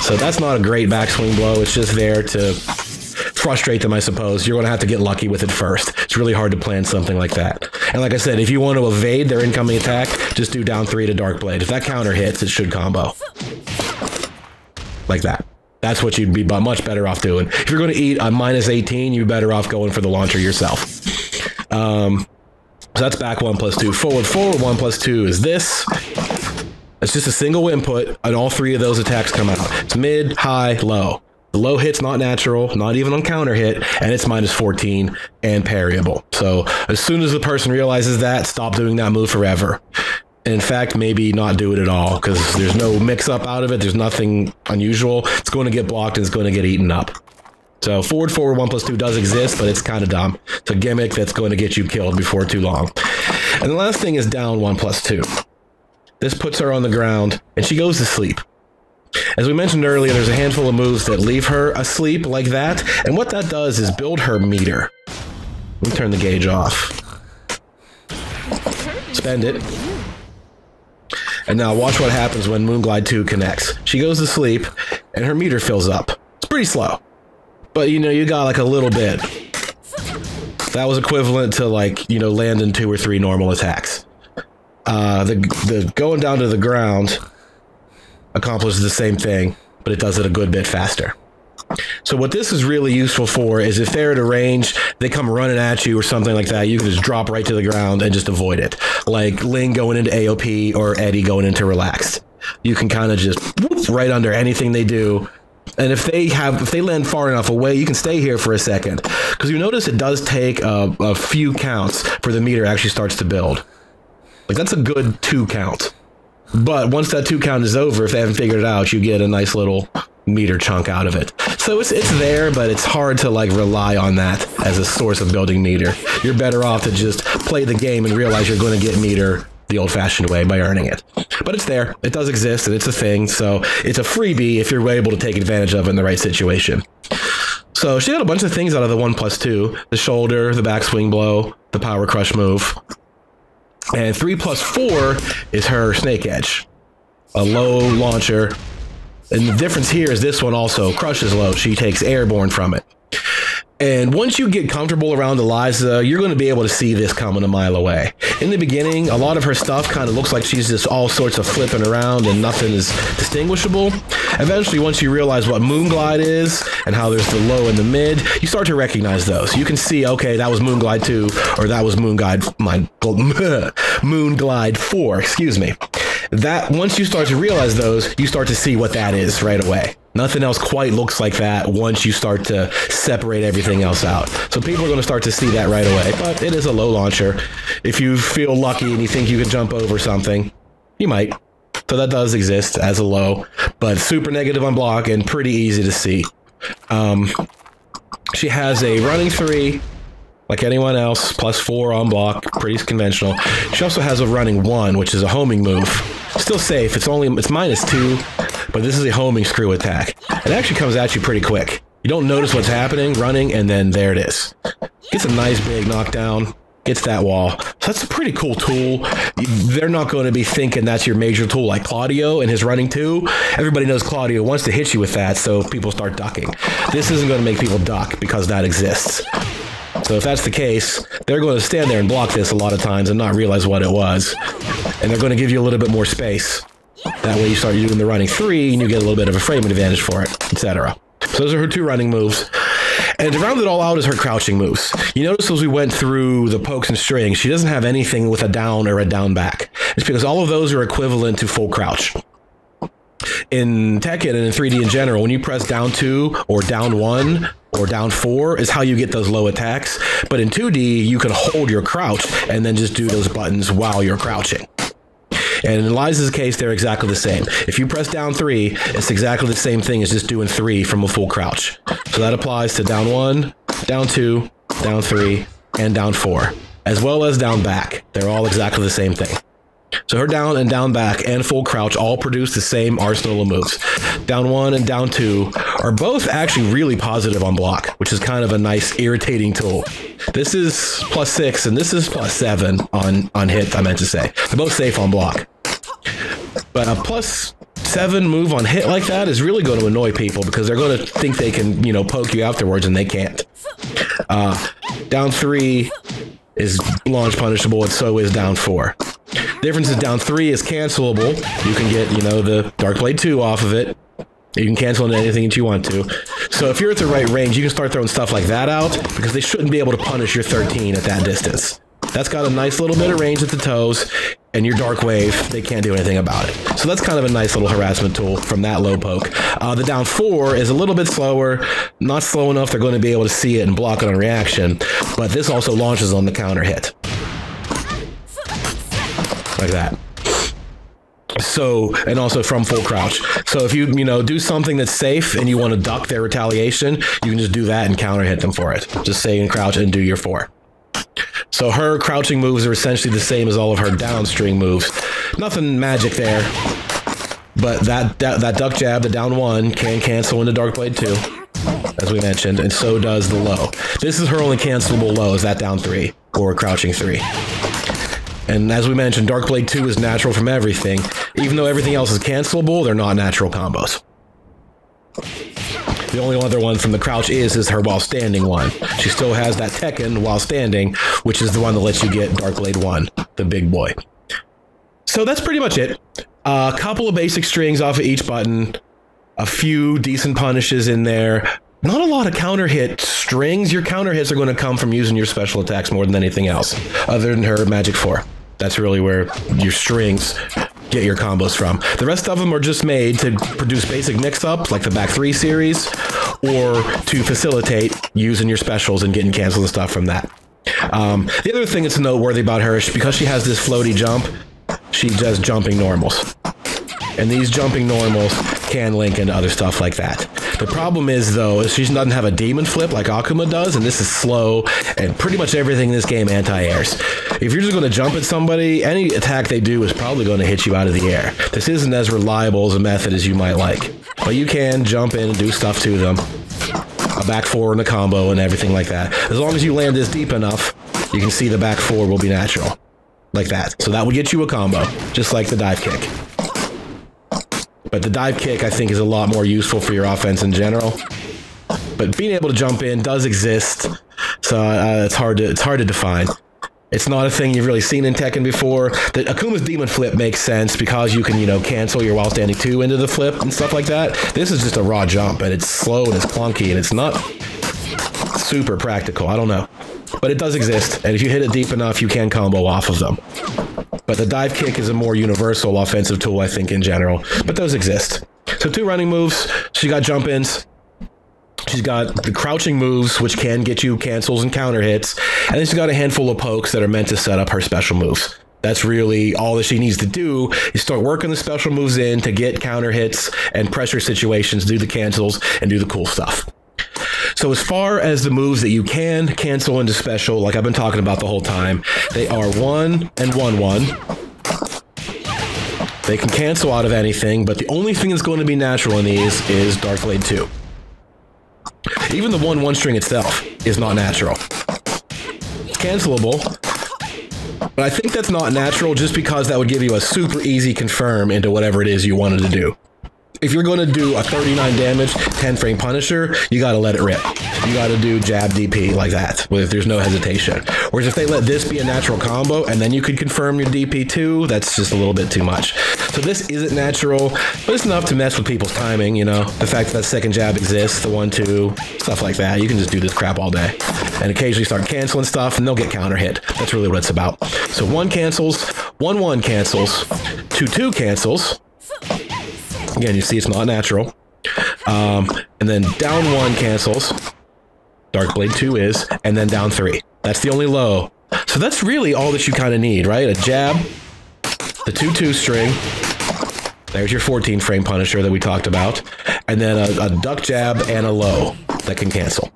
So that's not a great backswing blow. It's just there to frustrate them, I suppose. You're going to have to get lucky with it first. It's really hard to plan something like that. And like I said, if you want to evade their incoming attack, just do down 3 to Darkblade. If that counter hits, it should combo. Like that. That's what you'd be much better off doing. If you're going to eat a minus 18, you're better off going for the launcher yourself. So that's back 1+2. Forward 1+2 is this. It's just a single input, and all 3 of those attacks come out. It's mid, high, low. The low hit's not natural, not even on counter hit, and it's minus 14 and parryable. So as soon as the person realizes that, stop doing that move forever. In fact, maybe not do it at all, because there's no mix-up out of it. There's nothing unusual. It's going to get blocked and it's going to get eaten up. So forward 1+2 does exist, but it's kind of dumb. It's a gimmick that's going to get you killed before too long. And the last thing is down 1+2. This puts her on the ground, and she goes to sleep. As we mentioned earlier, there's a handful of moves that leave her asleep like that, and what that does is build her meter. Let me turn the gauge off. Spend it. And now watch what happens when Moonglide 2 connects. She goes to sleep, and her meter fills up. It's pretty slow. But, you know, you got like a little bit. That was equivalent to, like, you know, landing 2 or 3 normal attacks. The going down to the ground accomplishes the same thing, but it does it a good bit faster. So what this is really useful for is if they're at a range, they come running at you or something like that, you can just drop right to the ground and just avoid it. Like Ling going into AOP or Eddie going into Relaxed. You can kind of just whoop, right under anything they do. And if they land far enough away, you can stay here for a second. Because you notice it does take a few counts for the meter actually starts to build. Like that's a good 2 count. But once that 2 count is over, if they haven't figured it out, you get a nice little meter chunk out of it. So it's there, but it's hard to like rely on that as a source of building meter. You're better off to just play the game and realize you're going to get meter the old-fashioned way by earning it. But it's there. It does exist, and it's a thing, so it's a freebie if you're able to take advantage of it in the right situation. So she got a bunch of things out of the 1+2. The shoulder, the backswing blow, the power crush move. And 3+4 is her snake edge. A low launcher. And the difference here is this one also crushes low. She takes airborne from it. And once you get comfortable around Eliza, you're going to be able to see this coming a mile away. In the beginning, a lot of her stuff kind of looks like she's just all sorts of flipping around and nothing is distinguishable. Eventually, once you realize what Moonglide is and how there's the low and the mid, you start to recognize those. You can see, okay, that was Moonglide 2, or that was Moonglide 4, excuse me. That once you start to realize those, you start to see what that is right away. Nothing else quite looks like that once you start to separate everything else out. So people are going to start to see that right away, but it is a low launcher. If you feel lucky and you think you can jump over something, you might. So that does exist as a low, but super negative on block and pretty easy to see. She has a running 3, like anyone else, +4 on block, pretty conventional. She also has a running 1, which is a homing move. Still safe, it's -2, but this is a homing screw attack. It actually comes at you pretty quick. You don't notice what's happening, running, and then there it is. Gets a nice big knockdown, gets that wall. So that's a pretty cool tool. They're not going to be thinking that's your major tool like Claudio and his running 2. Everybody knows Claudio wants to hit you with that, so people start ducking. This isn't going to make people duck because that exists. So if that's the case, they're going to stand there and block this a lot of times and not realize what it was. And they're going to give you a little bit more space. That way you start doing the running 3 and you get a little bit of a framing advantage for it, etc. So those are her 2 running moves. And to round it all out is her crouching moves. You notice as we went through the pokes and strings, she doesn't have anything with a down or a down back. It's because all of those are equivalent to full crouch. In Tekken and in 3D in general, when you press down 2 or down 1 or down 4 is how you get those low attacks. But in 2D, you can hold your crouch and then just do those buttons while you're crouching. And in Eliza's case, they're exactly the same. If you press down 3, it's exactly the same thing as just doing 3 from a full crouch. So that applies to down 1, down 2, down 3, and down 4, as well as down back. They're all exactly the same thing. So her down and down back and full crouch all produce the same arsenal of moves. Down 1 and down 2 are both actually really positive on block, which is kind of a nice irritating tool. This is +6 and this is +7 on hit, I meant to say. They're both safe on block. But a +7 move on hit like that is really going to annoy people because they're going to think they can, you know, poke you afterwards and they can't. Down 3 is launch punishable and so is down 4. Difference is down 3 is cancelable. You can get, you know, the Dark Blade 2 off of it. You can cancel into anything that you want to. So if you're at the right range, you can start throwing stuff like that out because they shouldn't be able to punish your 13 at that distance. That's got a nice little bit of range at the toes, and your Dark Wave, they can't do anything about it. So that's kind of a nice little harassment tool from that low poke. The down 4 is a little bit slower, not slow enough they're going to be able to see it and block it on reaction, but this also launches on the counter hit. Like that. So, and also from full crouch. So if you do something that's safe and you want to duck their retaliation, you can just do that and counter hit them for it. Just stay in crouch and do your 4. So her crouching moves are essentially the same as all of her downstring moves. Nothing magic there. But that duck jab, the down 1, can cancel into Dark Blade 2, as we mentioned, and so does the low. This is her only cancelable low, is that down 3, or crouching 3. And as we mentioned, Dark Blade 2 is natural from everything. Even though everything else is cancelable, they're not natural combos. The only other one from the crouch is her while standing one. She still has that Tekken while standing, which is the one that lets you get Dark Blade 1, the big boy. So that's pretty much it. A couple of basic strings off of each button, a few decent punishes in there. Not a lot of counter hit strings. Your counter hits are going to come from using your special attacks more than anything else, other than her Magic 4. That's really where your strings get your combos from. The rest of them are just made to produce basic mix-ups, like the Back 3 series, or to facilitate using your specials and getting canceled and stuff from that. The other thing that's noteworthy about her is because she has this floaty jump, she does jumping normals. And these jumping normals can link into other stuff like that. The problem is, though, is she doesn't have a demon flip like Akuma does, and this is slow, and pretty much everything in this game anti-airs. If you're just going to jump at somebody, any attack they do is probably going to hit you out of the air. This isn't as reliable as a method as you might like. But you can jump in and do stuff to them. A back 4 and a combo and everything like that. As long as you land this deep enough, you can see the back 4 will be natural. Like that. So that will get you a combo, just like the dive kick. But the dive kick, I think, is a lot more useful for your offense in general. But but being able to jump in does exist. So it's hard to define. It's not a thing you've really seen in Tekken before. The Akuma's Demon Flip makes sense because you can, you know, cancel your while standing 2 into the flip and stuff like that. This is just a raw jump, and it's slow and it's clunky, and it's not super practical. I don't know. But it does exist, and if you hit it deep enough, you can combo off of them. But the dive kick is a more universal offensive tool, I think, in general. But those exist. So 2 running moves. She got jump ins. She's got the crouching moves, which can get you cancels and counter hits. And then she's got a handful of pokes that are meant to set up her special moves. That's really all that she needs to do, is start working the special moves in to get counter hits and pressure situations, do the cancels, and do the cool stuff. So as far as the moves that you can cancel into special, like I've been talking about the whole time, they are 1 and 1-1. They can cancel out of anything, but the only thing that's going to be natural in these is Dark Blade 2. Even the 1-1 string itself is not natural. It's cancelable, but I think that's not natural just because that would give you a super easy confirm into whatever it is you wanted to do. If you're going to do a 39 damage, 10 frame Punisher, you got to let it rip. You got to do jab DP like that, if there's no hesitation. Whereas if they let this be a natural combo, and then you could confirm your DP too, that's just a little bit too much. So this isn't natural, but it's enough to mess with people's timing, you know? The fact that second jab exists, the 1-2, stuff like that. You can just do this crap all day. And occasionally start canceling stuff, and they'll get counter hit. That's really what it's about. So 1 cancels, 1-1 cancels, 2-2 cancels. Again, you see it's not natural. And then down 1 cancels. Dark Blade 2 is, and then down 3. That's the only low. So that's really all that you kind of need, right? A jab, the 2-2 string. There's your 14 frame Punisher that we talked about. And then a duck jab and a low that can cancel.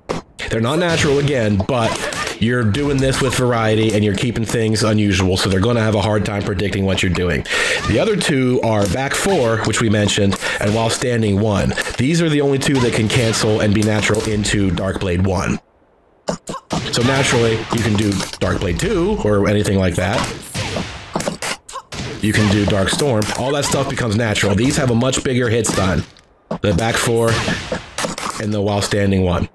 They're not natural again, but you're doing this with variety and you're keeping things unusual, so they're going to have a hard time predicting what you're doing. The other 2 are back 4, which we mentioned, and while standing 1. These are the only 2 that can cancel and be natural into Dark Blade 1. So naturally, you can do Dark Blade 2 or anything like that. You can do Dark Storm. All that stuff becomes natural. These have a much bigger hit stun. The back 4 and the while standing 1.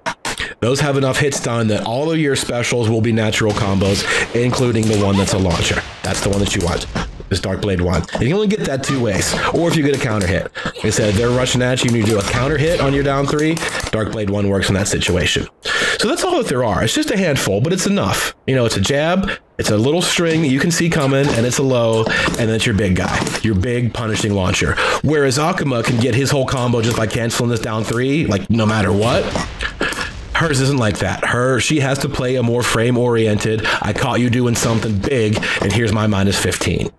Those have enough hit stun that all of your specials will be natural combos, including the one that's a launcher. That's the one that you want, is Dark Blade 1. And you can only get that 2 ways, or if you get a counter hit. Like I said, they're rushing at you and you do a counter hit on your down 3, Dark Blade 1 works in that situation. So that's all that there are. It's just a handful, but it's enough. You know, it's a jab, it's a little string that you can see coming, and it's a low, and then it's your big guy, your big punishing launcher. Whereas Akuma can get his whole combo just by canceling this down 3, like no matter what. Hers isn't like that. She has to play a more frame-oriented, I caught you doing something big, and here's my minus 15.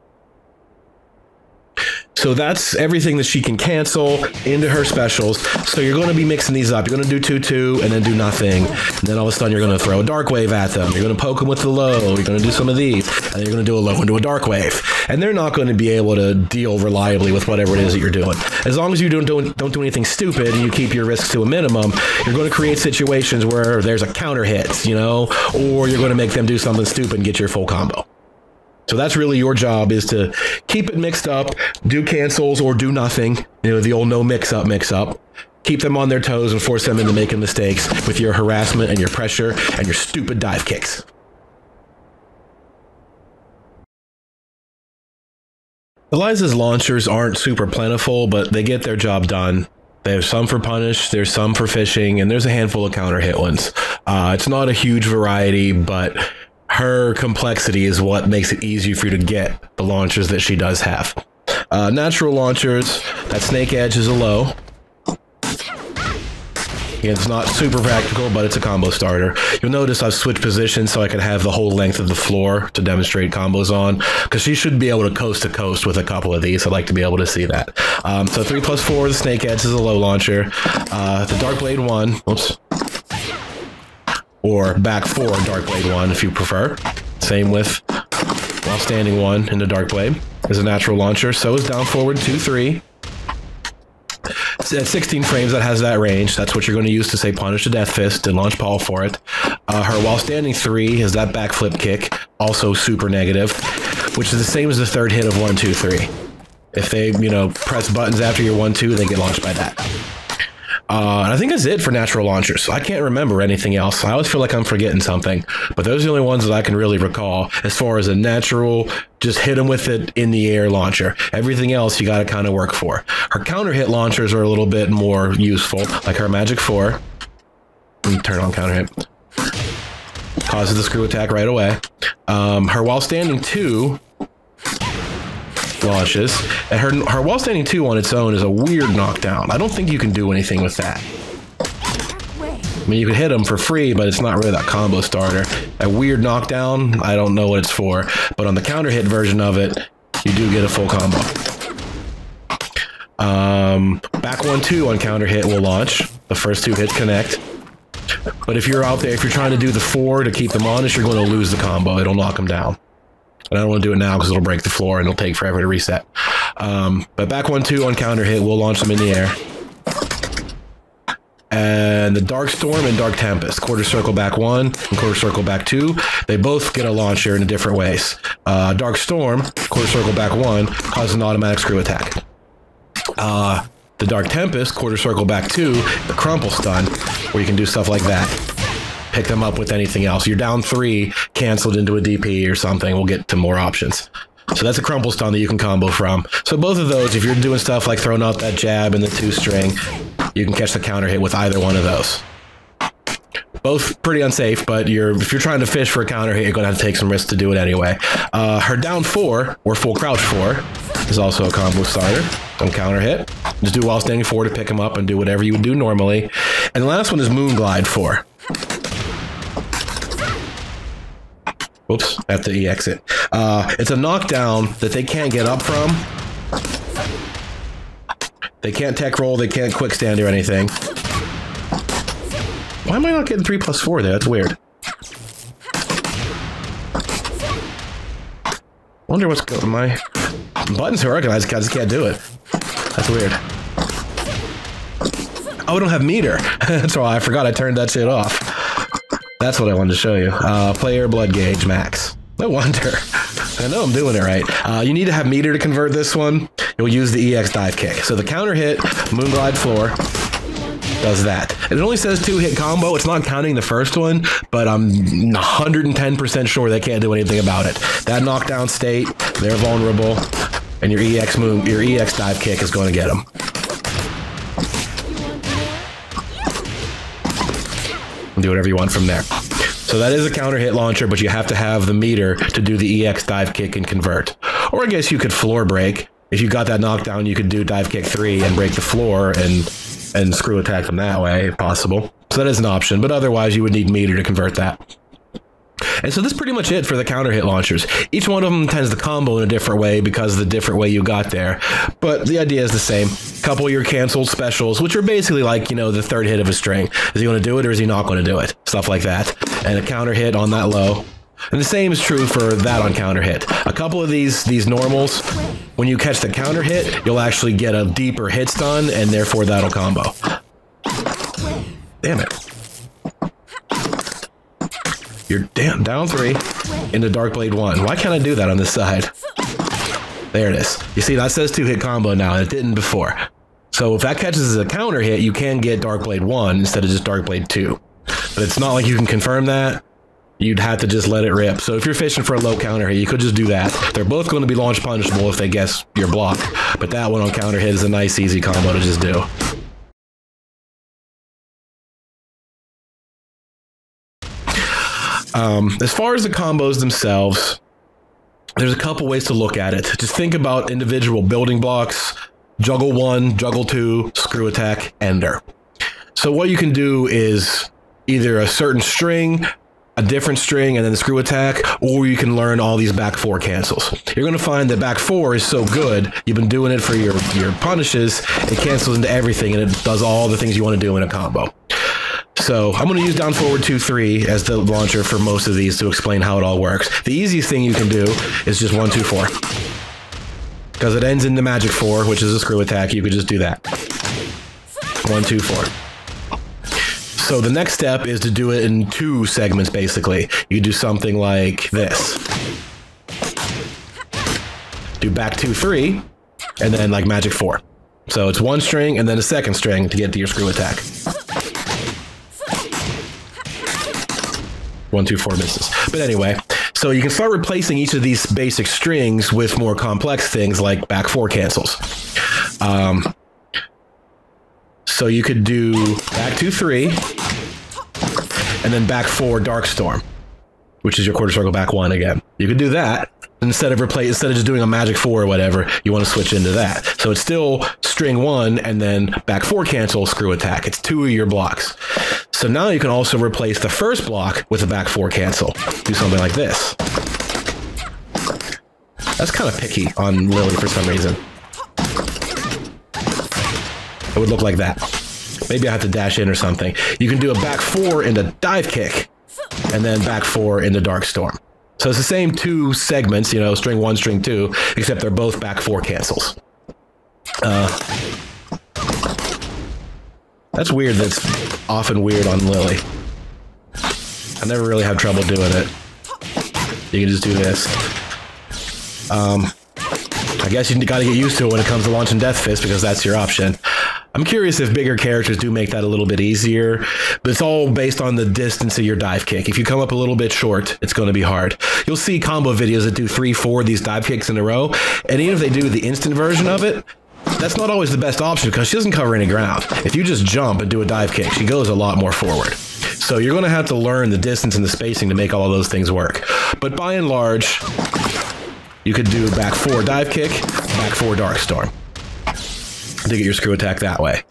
So that's everything that she can cancel into her specials. So you're going to be mixing these up. You're going to do 2-2 and then do nothing. And then all of a sudden you're going to throw a dark wave at them. You're going to poke them with the low. You're going to do some of these. And then you're going to do a low into a dark wave. And they're not going to be able to deal reliably with whatever it is that you're doing. As long as you don't do anything stupid and you keep your risks to a minimum, you're going to create situations where there's a counter hit, you know, or you're going to make them do something stupid and get your full combo. So that's really your job, is to keep it mixed up, do cancels or do nothing, you know, the old no mix-up. Keep them on their toes and force them into making mistakes with your harassment and your pressure and your stupid dive kicks. Eliza's launchers aren't super plentiful, but they get their job done. There's some for punish, there's some for fishing, and there's a handful of counter hit ones. It's not a huge variety, but her complexity is what makes it easier for you to get the launchers that she does have. Natural launchers, that snake edge is a low. It's not super practical, but it's a combo starter. You'll notice I've switched positions so I can have the whole length of the floor to demonstrate combos on, because she should be able to coast with a couple of these. I'd like to be able to see that. So 3+4, the snake edge is a low launcher. The Dark Blade 1, whoops. Or back 4 Dark Blade 1 if you prefer. Same with while standing 1 into Dark Blade is a natural launcher. So is down forward 2-3. At 16 frames, that has that range. That's what you're going to use to say punish the Death Fist and launch Paul for it. Her while standing 3 is that backflip kick, also super negative, which is the same as the third hit of 1-2-3. If they, you know, press buttons after your 1-2, they get launched by that. And I think that's it for natural launchers. I can't remember anything else. I always feel like I'm forgetting something, but those are the only ones that I can really recall as far as a natural, just hit them with it in the air launcher. Everything else you got to kind of work for. Her counter hit launchers are a little bit more useful, like her Magic 4. Let me turn on counter hit. Causes the screw attack right away. Her while standing 2 launches. And her while standing 2 on its own is a weird knockdown. I don't think you can do anything with that. I mean, you can hit them for free, but it's not really that combo starter. A weird knockdown, I don't know what it's for. But on the counter hit version of it, you do get a full combo. Back 1-2 on counter hit will launch. The first 2 hits connect. But if you're out there, if you're trying to do the 4 to keep them honest, you're going to lose the combo. It'll knock them down. And I don't want to do it now because it'll break the floor and it'll take forever to reset. But back 1-2 on counter hit, we'll launch them in the air. And the Dark Storm and Dark Tempest, quarter circle back 1 and quarter circle back 2, they both get a launcher in different ways. Dark Storm, quarter circle back 1, causes an automatic screw attack. The Dark Tempest, quarter circle back 2, the crumple stun, where you can do stuff like that. Pick them up with anything else. You're down 3, canceled into a DP or something. We'll get to more options. So that's a crumple stun that you can combo from. So both of those, if you're doing stuff like throwing out that jab and the 2-string, you can catch the counter hit with either one of those. Both pretty unsafe, but if you're trying to fish for a counter hit, you're going to have to take some risks to do it anyway. Her down 4, or full crouch 4, is also a combo starter on counter hit. Just do while standing 4 to pick them up and do whatever you would do normally. And the last one is Moon Glide 4. Whoops, I have to E-exit. It's a knockdown that they can't get up from. They can't tech roll, they can't quick stand or anything. Why am I not getting 3+4 there? That's weird. Wonder what's going on. My buttons are organized, I just can't do it. That's weird. Oh, we don't have meter. That's why I forgot I turned that shit off. That's what I wanted to show you. Player blood gauge max. No wonder. I know I'm doing it right. You need to have meter to convert this one. You'll use the EX dive kick. So the counter hit, Moonglide floor, does that. And it only says 2-hit combo. It's not counting the first one, but I'm 110% sure they can't do anything about it. That knockdown state, they're vulnerable, and your EX dive kick is going to get them. Do whatever you want from there. So that is a counter hit launcher, but you have to have the meter to do the EX dive kick and convert. Or I guess you could floor break. If you got that knockdown, you could do dive kick 3 and break the floor and screw attack them that way, if possible. So that is an option, but otherwise you would need meter to convert that. And so that's pretty much it for the counter hit launchers. Each one of them tends to combo in a different way because of the different way you got there. But the idea is the same. Couple of your canceled specials, which are basically like, you know, the 3rd hit of a string. Is he going to do it or is he not going to do it? Stuff like that. And a counter hit on that low. And the same is true for that on counter hit. A couple of these normals, when you catch the counter hit, you'll actually get a deeper hit stun, and therefore that'll combo. Damn it. You're down 3 into Darkblade 1. Why can't I do that on this side? There it is. You see, that says 2-hit combo now, and it didn't before. So if that catches as a counter hit, you can get Darkblade 1 instead of just Darkblade 2. But it's not like you can confirm that. You'd have to just let it rip. So if you're fishing for a low counter hit, you could just do that. They're both going to be launch punishable if they guess your block. But that one on counter hit is a nice, easy combo to just do. As far as the combos themselves, there's a couple ways to look at it. Just think about individual building blocks, juggle 1, juggle 2, screw attack, ender. So what you can do is either a certain string, a different string, and then the screw attack, or you can learn all these back 4 cancels. You're going to find that back 4 is so good, you've been doing it for your punishes, it cancels into everything, and it does all the things you want to do in a combo. So I'm going to use down forward 2-3 as the launcher for most of these to explain how it all works. The easiest thing you can do is just 1-2-4. Because it ends in the magic 4, which is a screw attack, you could just do that. 1-2-4. So the next step is to do it in 2 segments, basically. You do something like this. Do back 2-3, and then like magic 4. So it's one string and then a second string to get to your screw attack. 1, 2, 4 misses. But anyway, so you can start replacing each of these basic strings with more complex things like back 4 cancels. So you could do back 2, 3, and then back 4 Dark Storm, which is your quarter circle back 1 again. You could do that. Instead of just doing a magic 4 or whatever, you want to switch into that. So it's still string 1 and then back 4 cancel, screw attack. It's 2 of your blocks. So now you can also replace the first block with a back 4 cancel. Do something like this. That's kind of picky on Lily for some reason. It would look like that. Maybe I have to dash in or something. You can do a back 4 into dive kick and then back 4 into Dark Storm. So it's the same 2 segments, you know, string 1, string 2, except they're both back 4 cancels. That's weird. That's often weird on Lily. I never really have trouble doing it. You can just do this. I guess you gotta get used to it when it comes to launching Death Fist, because that's your option. I'm curious if bigger characters do make that a little bit easier, but it's all based on the distance of your dive kick. If you come up a little bit short, it's going to be hard. You'll see combo videos that do 3, 4 of these dive kicks in a row, and even if they do the instant version of it, that's not always the best option because she doesn't cover any ground. If you just jump and do a dive kick, she goes a lot more forward. So you're going to have to learn the distance and the spacing to make all of those things work. But by and large, you could do back 4 dive kick, back 4 Dark Storm to get your screw attack that way.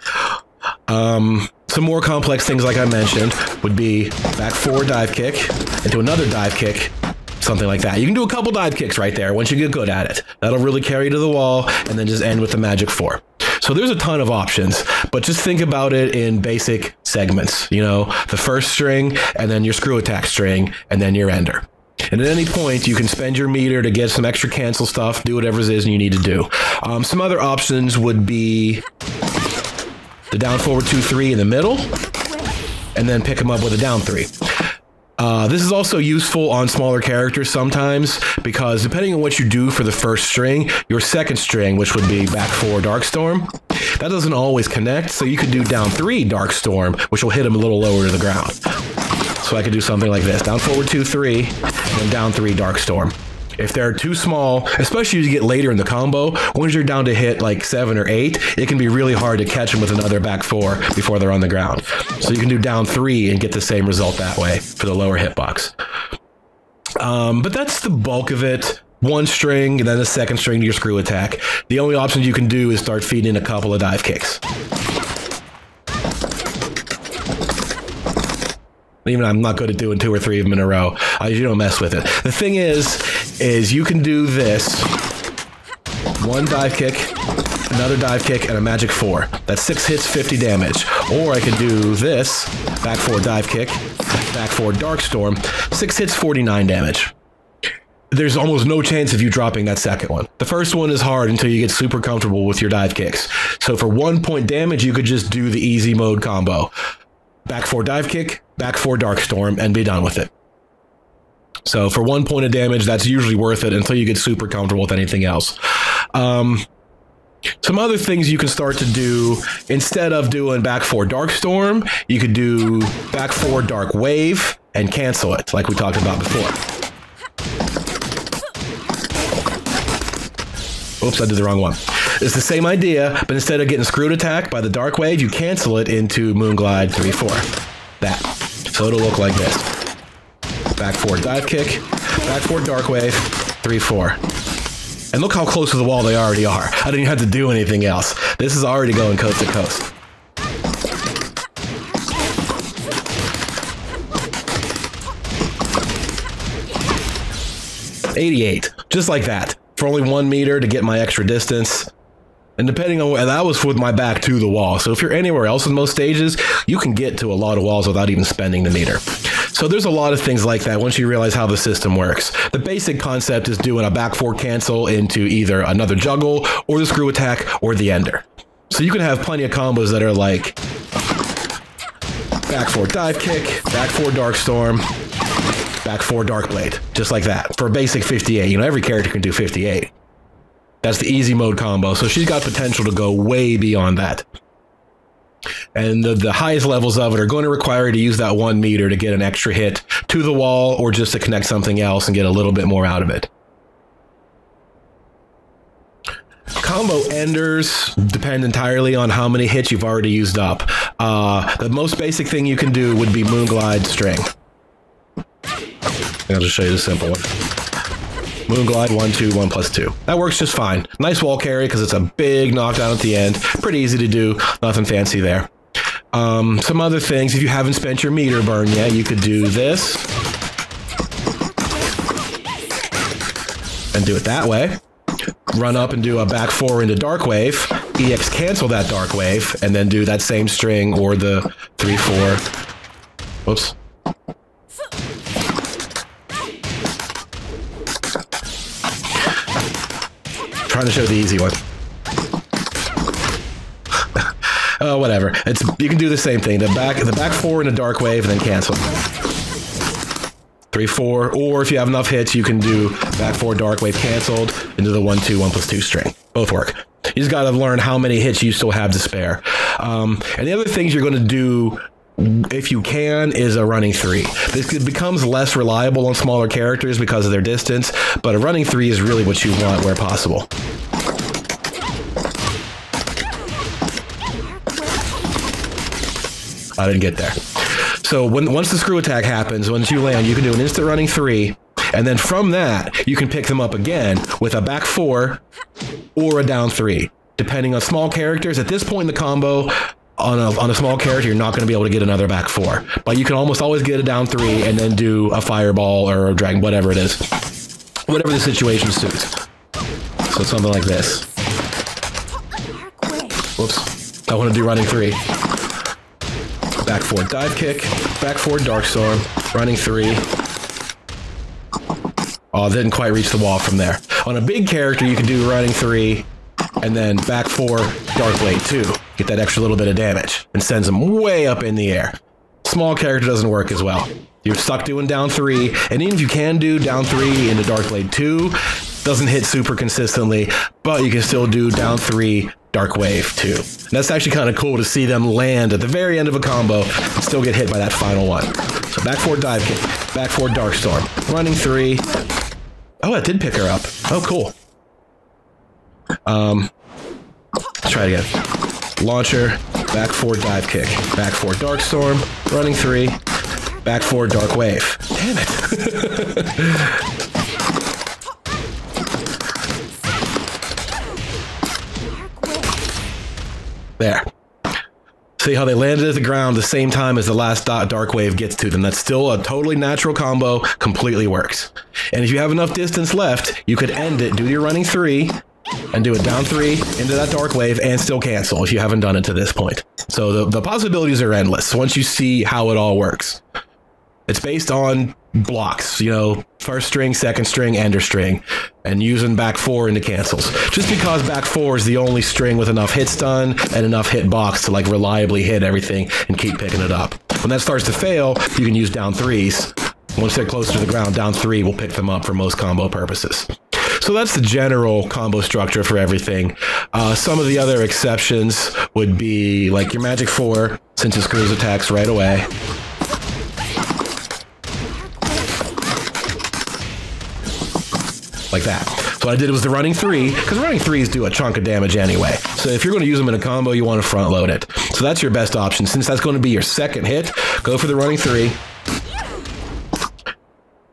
Some more complex things, like I mentioned, would be back 4 dive kick into another dive kick, something like that. You can do a couple dive kicks right there once you get good at it. That'll really carry you to the wall, and then just end with the magic 4. So there's a ton of options, but just think about it in basic segments. You know, the first string, and then your screw attack string, and then your ender. And at any point, you can spend your meter to get some extra cancel stuff, do whatever it is you need to do. Some other options would be the down forward 2, 3 in the middle, and then pick them up with a down 3. This is also useful on smaller characters sometimes, because depending on what you do for the first string, your second string, which would be back 4 Dark Storm, that doesn't always connect, so you could do down 3 Dark Storm, which will hit them a little lower to the ground. So I could do something like this, down forward 2, 3, and then down 3 Dark Storm. If they're too small, especially as you get later in the combo, once you're down to hit like 7 or 8, it can be really hard to catch them with another back 4 before they're on the ground. So you can do down 3 and get the same result that way for the lower hitbox. But that's the bulk of it. 1 string and then the second string to your screw attack. The only options you can do is start feeding a couple of dive kicks. Even I'm not good at doing 2 or 3 of them in a row. You don't mess with it. The thing is you can do this. 1 dive kick, another dive kick, and a magic 4. That's 6 hits, 50 damage. Or I could do this, back 4 dive kick, back 4 Dark Storm, 6 hits, 49 damage. There's almost no chance of you dropping that second one. The first one is hard until you get super comfortable with your dive kicks. So for 1 point damage, you could just do the easy mode combo. Back 4 dive kick, back 4 Dark Storm, and be done with it. So for 1 point of damage, that's usually worth it until you get super comfortable with anything else. Some other things you can start to do, instead of doing back 4 Dark Storm, you could do back 4 Dark Wave and cancel it, like we talked about before. Oops, I did the wrong one. It's the same idea, but instead of getting screwed attack by the Dark Wave, you cancel it into Moonglide 3-4. That. So it'll look like this. Back 4 dive kick, back 4 Dark Wave, 3-4. And look how close to the wall they already are. I didn't even have to do anything else. This is already going coast to coast. $88, just like that. For only 1 meter to get my extra distance. And depending on where, that was with my back to the wall. So if you're anywhere else in most stages, you can get to a lot of walls without even spending the meter. So there's a lot of things like that once you realize how the system works. The basic concept is doing a back 4 cancel into either another juggle or the screw attack or the ender. So you can have plenty of combos that are like back 4 dive kick, back 4 Dark Storm, back 4 Dark Blade, just like that for a basic 58. You know, every character can do 58. That's the easy mode combo. So she's got potential to go way beyond that. And the highest levels of it are going to require you to use that 1 meter to get an extra hit to the wall or just to connect something else and get a little bit more out of it. Combo enders depend entirely on how many hits you've already used up. The most basic thing you can do would be Moonglide String. I'll just show you the simple one. Moonglide 1, 2, 1 plus 2. That works just fine. Nice wall carry because it's a big knockdown at the end. Pretty easy to do. Nothing fancy there. Some other things, if you haven't spent your meter burn yet, you could do this. And do it that way. Run up and do a back 4 into Dark Wave. EX cancel that Dark Wave. And then do that same string or the 3, 4. Whoops. Trying to show the easy one. Whatever. You can do the same thing. The back 4 in a Dark Wave and then cancel. 3, 4, or if you have enough hits, you can do back 4 Dark Wave canceled into the 1, 2, 1 plus 2 string. Both work. You just got to learn how many hits you still have to spare. And the other things you're going to do, if you can, is a running 3. This becomes less reliable on smaller characters because of their distance, but a running 3 is really what you want where possible. I didn't get there. So once the screw attack happens, once you land, you can do an instant running 3, and then from that, you can pick them up again with a back 4 or a down 3, depending on small characters. At this point in the combo, on a small character, you're not going to be able to get another back 4, but you can almost always get a down 3 and then do a fireball or a dragon, whatever it is, whatever the situation suits. So something like this. Whoops, I want to do running 3. Back 4 dive kick, back 4 dark storm, running 3. Oh, didn't quite reach the wall from there. On a big character, you can do running 3, and then back 4 dark blade 2. Get that extra little bit of damage, and sends them way up in the air. Small character doesn't work as well. You're stuck doing down 3, and even if you can do down 3 into dark blade 2, doesn't hit super consistently, but you can still do down 3 Dark Wave 2. And that's actually kind of cool to see them land at the very end of a combo and still get hit by that final one. So back 4 dive kick, back 4 dark storm, running 3. Oh, it did pick her up. Oh, cool. Let's try it again. Launcher, back 4 dive kick, back 4 dark storm, running 3, back 4 dark wave. Damn it. There. See how they landed at the ground the same time as the last dark wave gets to them. That's still a totally natural combo, completely works. And if you have enough distance left, you could end it, do your running 3, and do it down 3 into that dark wave and still cancel if you haven't done it to this point. So the possibilities are endless once you see how it all works. It's based on blocks, you know, first string, second string, ender string, and using back 4 into cancels. Just because back 4 is the only string with enough hit stun and enough hitbox to like reliably hit everything and keep picking it up. When that starts to fail, you can use down 3s. Once they're closer to the ground, down 3 will pick them up for most combo purposes. So that's the general combo structure for everything. Some of the other exceptions would be like your magic 4, since it screws attacks right away. Like that. So what I did was the running 3, because running 3s do a chunk of damage anyway. So if you're going to use them in a combo, you want to front load it. So that's your best option. Since that's going to be your second hit, go for the running 3.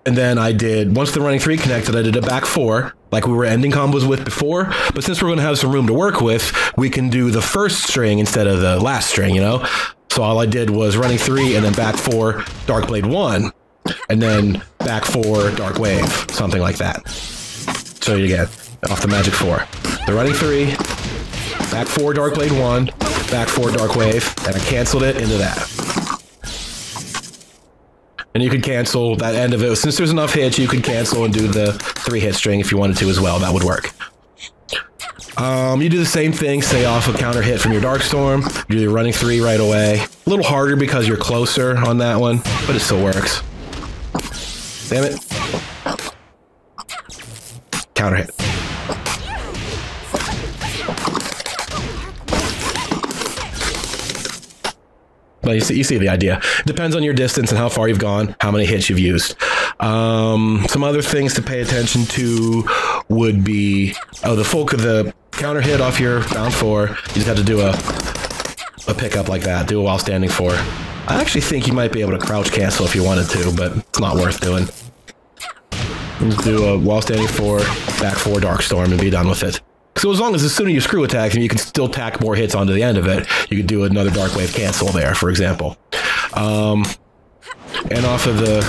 And then I did, once the running 3 connected, I did a back 4, like we were ending combos with before. But since we're going to have some room to work with, we can do the first string instead of the last string, you know? So all I did was running 3 and then back 4, Dark Blade 1, and then back 4, Dark Wave, something like that. Show you again, off the magic 4. The running 3, back 4 Dark Blade 1, back 4 Dark Wave, and I canceled it into that. And you could cancel that end of it. Since there's enough hits, you could cancel and do the 3-hit string if you wanted to as well. That would work. You do the same thing, stay off a counter hit from your Dark Storm. You do your running 3 right away. A little harder because you're closer on that one, but it still works. Damn it. Counter hit. But you see the idea. Depends on your distance and how far you've gone, how many hits you've used. Some other things to pay attention to would be, the counter hit off your down 4. You just have to do a pickup like that. Do a while standing 4. I actually think you might be able to crouch cancel if you wanted to, but it's not worth doing. Just do a while standing 4, back 4 Dark Storm and be done with it. So as long as sooner you screw attack, and you can still tack more hits onto the end of it, you could do another Dark Wave cancel there, for example. And off of the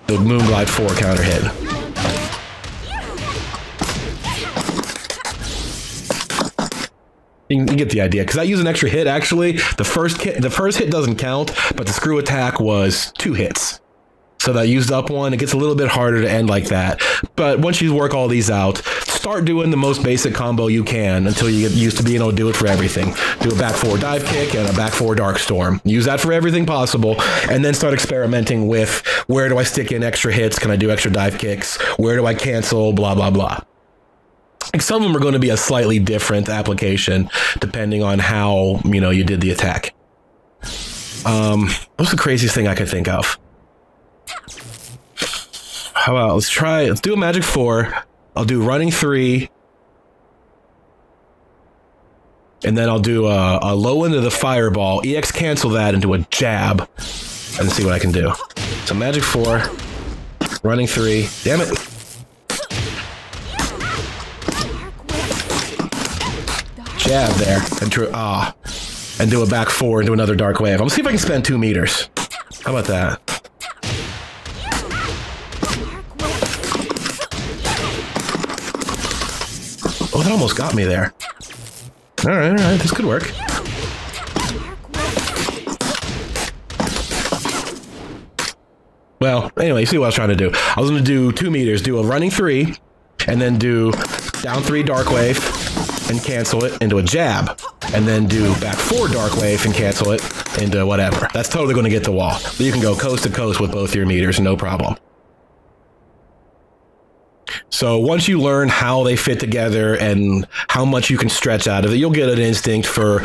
Moonglide 4 counter hit. You can get the idea, because I use an extra hit, actually. The first hit doesn't count, but the screw attack was 2 hits. So that used up 1. It gets a little bit harder to end like that. But once you work all these out, start doing the most basic combo you can until you get used to being able to do it for everything. Do a back 4 dive kick and a back 4 dark storm. Use that for everything possible, and then start experimenting with, where do I stick in extra hits? Can I do extra dive kicks? Where do I cancel? Blah, blah, blah. Like, some of them are going to be a slightly different application depending on how, you did the attack. What's the craziest thing I could think of? How about, let's do a magic 4. I'll do running 3. And then I'll do a low into the fireball, EX cancel that into a jab, and see what I can do. So magic 4, running 3, damn it. Jab there, and do a back 4 into another dark wave. I'm gonna see if I can spend 2 meters. How about that? Oh, that almost got me there. All right, this could work. Well, anyway, you see what I was trying to do. I was going to do 2 meters, do a running 3, and then do down 3 dark wave, and cancel it into a jab, and then do back 4 dark wave and cancel it into whatever. That's totally going to get the wall. But you can go coast to coast with both your meters, no problem. So once you learn how they fit together and how much you can stretch out of it, you'll get an instinct for,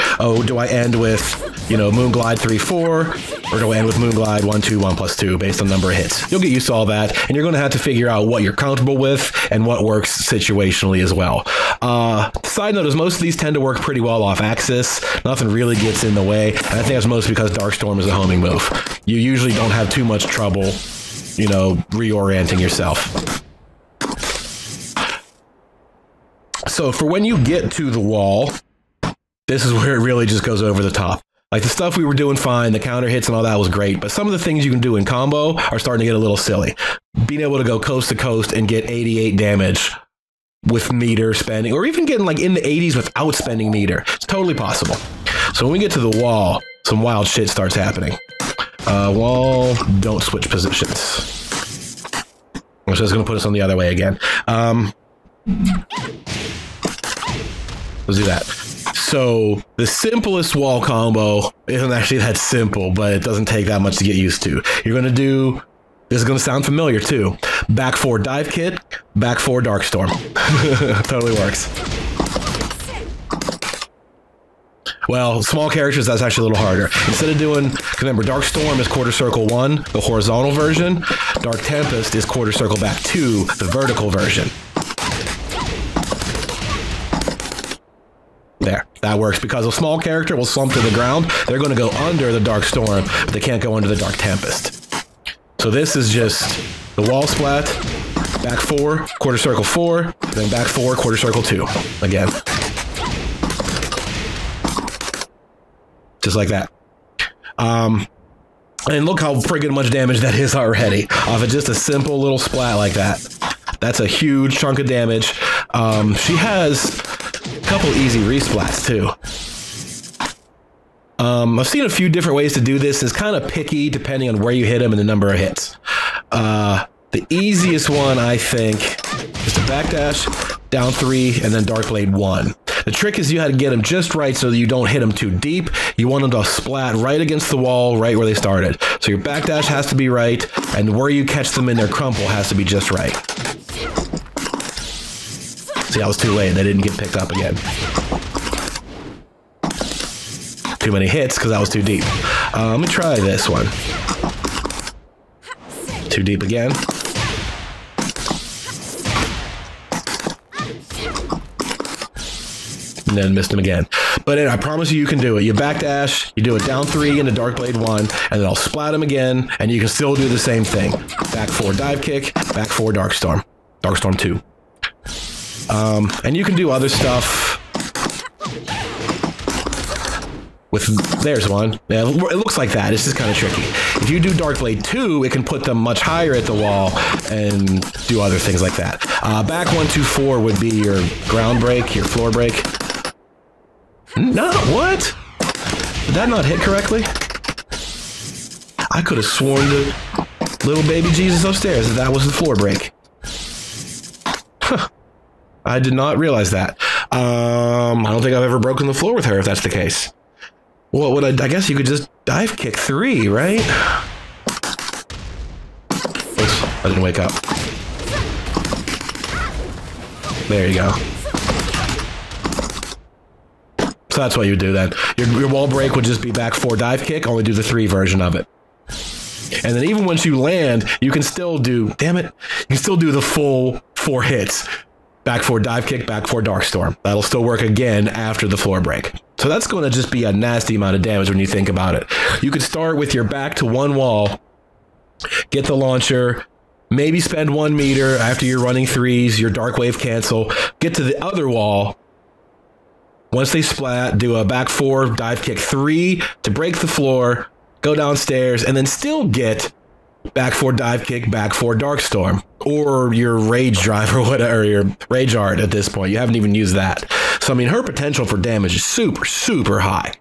do I end with, Moonglide 3-4, or do I end with Moonglide 1-2, 1+2, based on number of hits? You'll get used to all that, and you're going to have to figure out what you're comfortable with and what works situationally as well. Side note is most of these tend to work pretty well off axis. Nothing really gets in the way, and I think that's mostly because Dark Storm is a homing move. You usually don't have too much trouble, reorienting yourself. So for when you get to the wall, this is where it really just goes over the top. Like, the stuff we were doing fine, the counter hits and all that was great, but some of the things you can do in combo are starting to get a little silly. Being able to go coast to coast and get 88 damage with meter spending, or even getting like in the 80s without spending meter. It's totally possible. So when we get to the wall, some wild shit starts happening. Wall, don't switch positions. Which is going to put us on the other way again. Let's do that. So the simplest wall combo isn't actually that simple, but it doesn't take that much to get used to. You're going to do, this is going to sound familiar too, back 4 dive kick, back 4 dark storm. Totally works. Well, small characters, that's actually a little harder. Instead of doing, remember, Dark Storm is quarter circle 1, the horizontal version. Dark Tempest is quarter circle back 2, the vertical version. There, that works, because a small character will slump to the ground. They're going to go under the Dark Storm, but they can't go under the Dark Tempest. So this is just the wall splat, back 4, quarter circle 4, then back 4, quarter circle 2. Again. Just like that. And look how friggin' much damage that is already, off of just a simple little splat like that. That's a huge chunk of damage. She has a couple easy resplats too. I've seen a few different ways to do this. It's kind of picky depending on where you hit them and the number of hits. The easiest one, I think, is to backdash, down 3, and then Dark Blade 1. The trick is you had to get them just right so that you don't hit them too deep. You want them to splat right against the wall, right where they started. So your backdash has to be right, and where you catch them in their crumple has to be just right. See, I was too late. They didn't get picked up again. too many hits because that was too deep. Let me try this one. Too deep again. And then missed him again. But I promise you, you can do it. You backdash, you do it down 3 into Dark Blade 1, and then I'll splat him again, and you can still do the same thing. Back 4 dive kick, back 4 Darkstorm. Darkstorm 2. And you can do other stuff. There's one. Yeah, it looks like that. It's just kind of tricky. If you do Dark Blade 2, it can put them much higher at the wall and do other things like that. Back 1, 2, 4 would be your ground break, your floor break. No, what? Did that not hit correctly? I could have sworn to little baby Jesus upstairs that was the floor break. Huh. I did not realize that. I don't think I've ever broken the floor with her, if that's the case. What would I guess you could just dive kick 3, right? Oops, I didn't wake up. There you go. So that's what you do then. Your wall break would just be back 4 dive kick, only do the 3 version of it. And then even once you land, you can still do, damn it, you can still do the full 4 hits. Back 4 dive kick, back 4 Darkstorm. That'll still work again after the floor break. So that's going to just be a nasty amount of damage when you think about it. You could start with your back to 1 wall, get the launcher, maybe spend 1 meter after you're running 3s, your Dark Wave cancel, get to the other wall. Once they splat, do a back 4 dive kick 3 to break the floor, go downstairs, and then still get back 4 dive kick, back 4 Darkstorm, or your Rage Drive or whatever, or your Rage Art at this point. You haven't even used that. So, I mean, her potential for damage is super, super high.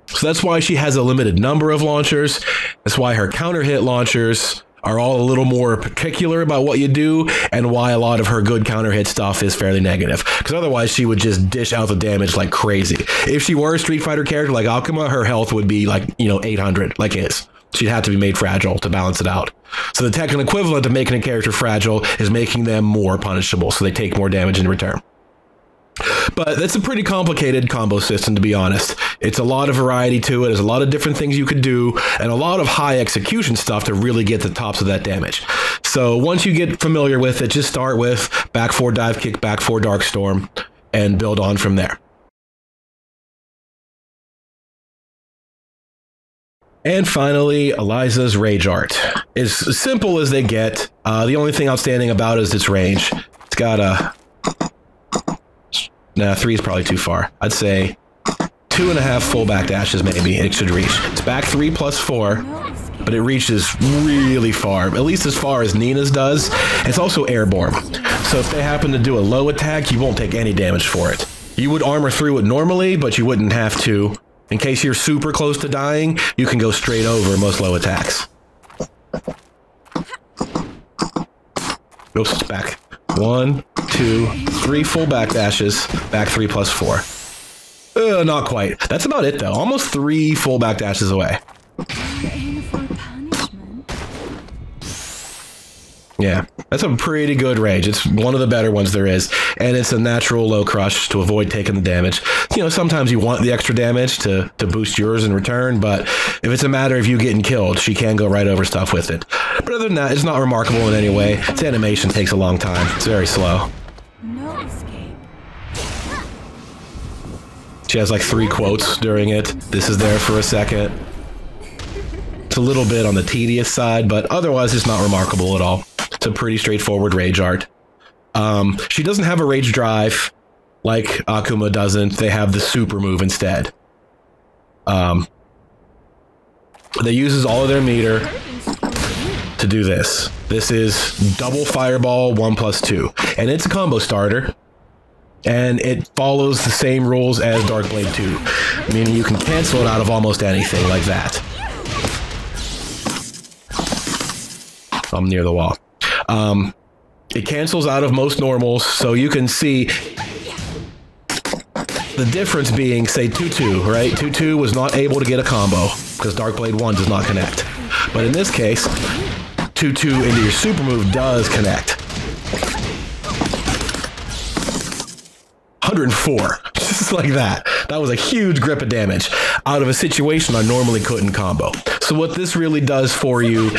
So that's why she has a limited number of launchers. That's why her counter hit launchers are all a little more particular about what you do, and why a lot of her good counter hit stuff is fairly negative. Because otherwise she would just dish out the damage like crazy. If she were a Street Fighter character like Akuma, her health would be like, 800, like his. She'd have to be made fragile to balance it out. So the Tekken equivalent of making a character fragile is making them more punishable, so they take more damage in return. But that's a pretty complicated combo system, to be honest. It's a lot of variety to it. There's a lot of different things you could do, and a lot of high execution stuff to really get the tops of that damage. So once you get familiar with it, just start with back 4 dive kick, back 4 Darkstorm, and build on from there. And finally, Eliza's Rage Art is as simple as they get. The only thing outstanding about it is its range. It's got a... Nah, 3 is probably too far. I'd say 2.5 full back dashes maybe it should reach. It's back 3 plus 4, but it reaches really far, at least as far as Nina's does. It's also airborne, so if they happen to do a low attack, you won't take any damage for it. You would armor through it normally, but you wouldn't have to. In case you're super close to dying, you can go straight over most low attacks. Oops, back. 1, 2, 3 full back dashes, back 3 plus 4. Not quite. That's about it though. Almost 3 full back dashes away. Yeah, that's a pretty good range. It's one of the better ones there is, and it's a natural low crush to avoid taking the damage. Sometimes you want the extra damage to boost yours in return, but if it's a matter of you getting killed, she can go right over stuff with it. But other than that, it's not remarkable in any way. Its animation takes a long time. It's very slow. No escape. She has like 3 quotes during it. This is there for a second. It's a little bit on the tedious side, but otherwise it's not remarkable at all. It's a pretty straightforward Rage Art. She doesn't have a Rage Drive like Akuma doesn't. They have the super move instead. They uses all of their meter to do this. This is double fireball 1 plus 2, and it's a combo starter. And it follows the same rules as Dark Blade 2, meaning you can cancel it out of almost anything like that. I'm near the wall. It cancels out of most normals, so you can see the difference being, say, 2-2, right? 2-2 was not able to get a combo because Dark Blade 1 does not connect. But in this case, 2-2 into your super move does connect. 104, just like that. That was a huge grip of damage out of a situation I normally couldn't combo. So what this really does for you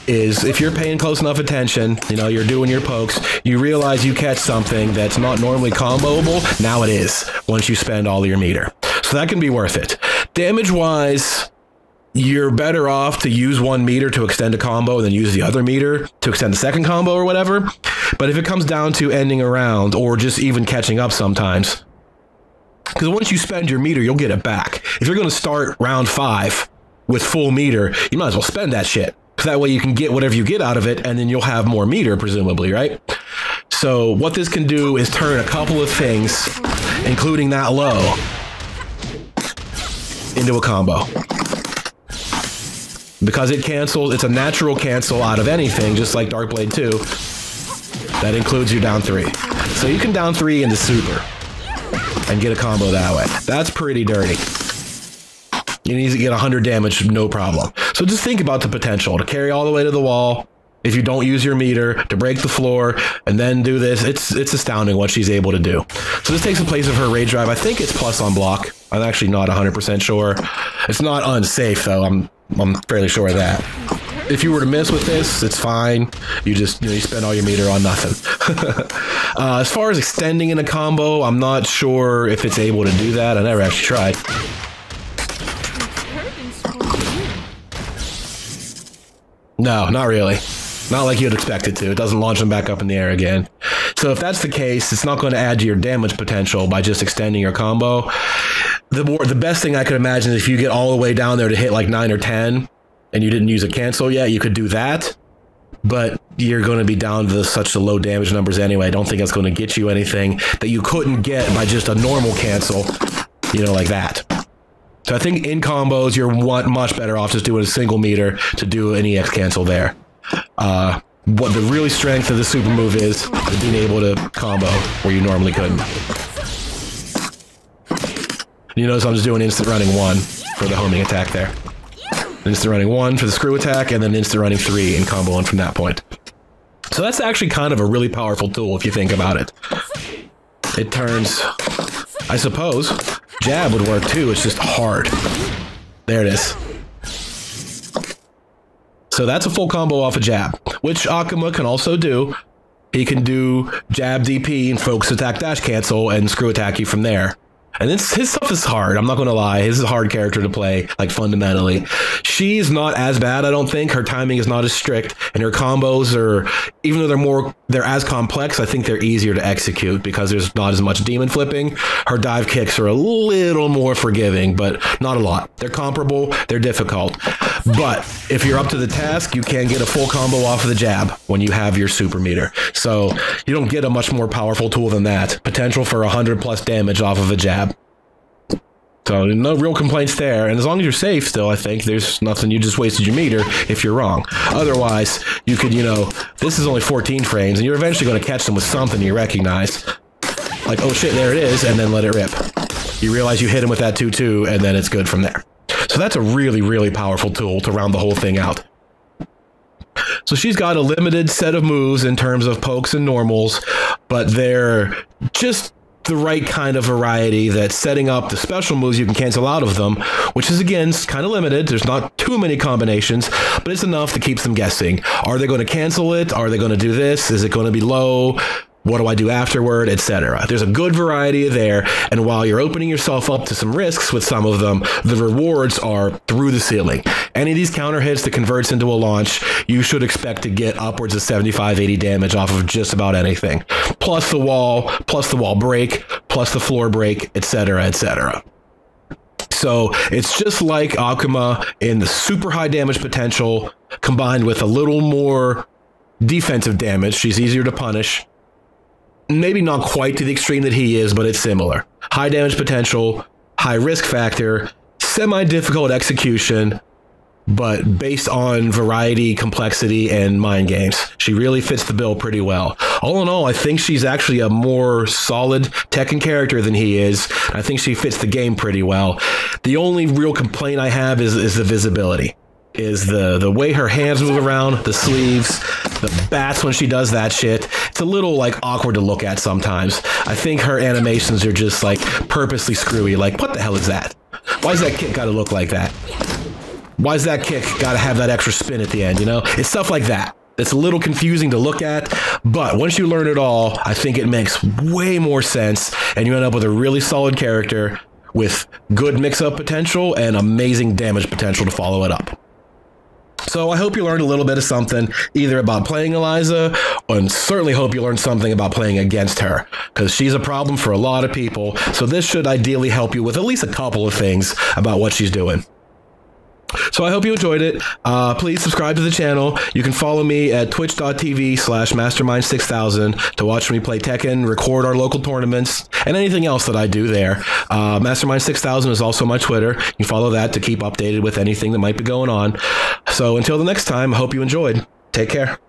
is if you're paying close enough attention, you know, you're doing your pokes, you realize you catch something that's not normally comboable. Now it is once you spend all your meter. So that can be worth it. Damage-wise, you're better off to use one meter to extend a combo than use the other meter to extend the second combo or whatever. But if it comes down to ending a round or just even catching up sometimes, because once you spend your meter, you'll get it back. If you're going to start round 5 with full meter, you might as well spend that shit. So that way you can get whatever you get out of it, and then you'll have more meter, presumably, right? So what this can do is turn a couple of things, including that low, into a combo. Because it cancels, it's a natural cancel out of anything, just like Darkblade 2. That includes you down 3. So you can down 3 into super and get a combo that way. That's pretty dirty. You need to get 100 damage, no problem. So just think about the potential to carry all the way to the wall. If you don't use your meter, to break the floor, and then do this, it's astounding what she's able to do. So this takes the place of her Rage Drive. I think it's plus on block. I'm actually not 100% sure. It's not unsafe, though. I'm fairly sure of that. If you were to miss with this, it's fine. You just, you spend all your meter on nothing. As far as extending in a combo, I'm not sure if it's able to do that. I never actually tried. No, not really. Not like you'd expect it to. It doesn't launch them back up in the air again. So if that's the case, it's not going to add to your damage potential by just extending your combo. The best thing I could imagine is if you get all the way down there to hit like 9 or 10 and you didn't use a cancel yet, you could do that. But you're going to be down to such the low damage numbers anyway. I don't think that's going to get you anything that you couldn't get by just a normal cancel, like that. So I think in combos, you're much better off just doing a single meter to do an EX cancel there. What the really strength of the super move is being able to combo where you normally couldn't. You notice I'm just doing instant running 1 for the homing attack there. Instant running 1 for the screw attack, and then instant running 3 and comboing from that point. So that's actually kind of a really powerful tool if you think about it. It turns, I suppose, jab would work too, it's just hard. There it is. So that's a full combo off a jab, which Akuma can also do. He can do jab DP and focus attack dash cancel and screw attack you from there. And his stuff is hard, I'm not going to lie. His is a hard character to play, like, fundamentally. She's not as bad, I don't think. Her timing is not as strict, and her combos are, even though they're as complex, I think they're easier to execute because there's not as much demon flipping. Her dive kicks are a little more forgiving, but not a lot. They're comparable, they're difficult. But if you're up to the task, you can get a full combo off of the jab when you have your super meter. So you don't get a much more powerful tool than that. Potential for 100 plus damage off of a jab. So no real complaints there, and as long as you're safe still, I think there's nothing, you just wasted your meter if you're wrong. Otherwise, you could, this is only 14 frames, and you're eventually going to catch them with something you recognize. Like, oh shit, there it is, and then let it rip. You realize you hit him with that 2-2, and then it's good from there. So that's a really, really powerful tool to round the whole thing out. So she's got a limited set of moves in terms of pokes and normals, but they're just the right kind of variety that's setting up the special moves you can cancel out of them, which is, again, kind of limited. There's not too many combinations, but it's enough to keep them guessing. Are they going to cancel it? Are they going to do this? Is it going to be low? What do I do afterward, etc.? There's a good variety there, and while you're opening yourself up to some risks with some of them, the rewards are through the ceiling. Any of these counter hits that converts into a launch, you should expect to get upwards of 75-80 damage off of just about anything. Plus the wall break, plus the floor break, etc., etc. So it's just like Akuma in the super high damage potential, combined with a little more defensive damage. She's easier to punish. Maybe not quite to the extreme that he is, but it's similar. High damage potential, high risk factor, semi-difficult execution, but based on variety, complexity, and mind games. She really fits the bill pretty well. All in all, I think she's actually a more solid Tekken character than he is. I think she fits the game pretty well. The only real complaint I have is the visibility. is the way her hands move around, the sleeves, the bats when she does that shit. It's a little like awkward to look at sometimes. I think her animations are just like purposely screwy. Like, what the hell is that? Why's that kick gotta look like that? Why's that kick gotta have that extra spin at the end, you know? It's stuff like that. It's a little confusing to look at, but once you learn it all, I think it makes way more sense, and you end up with a really solid character with good mix-up potential and amazing damage potential to follow it up. So I hope you learned a little bit of something, either about playing Eliza, and certainly hope you learned something about playing against her, because she's a problem for a lot of people, so this should ideally help you with at least a couple of things about what she's doing. So I hope you enjoyed it. Please subscribe to the channel. You can follow me at twitch.tv/mastermind6000 to watch me play Tekken, record our local tournaments, and anything else that I do there. Mastermind6000 is also my Twitter. You can follow that to keep updated with anything that might be going on. So until the next time, I hope you enjoyed. Take care.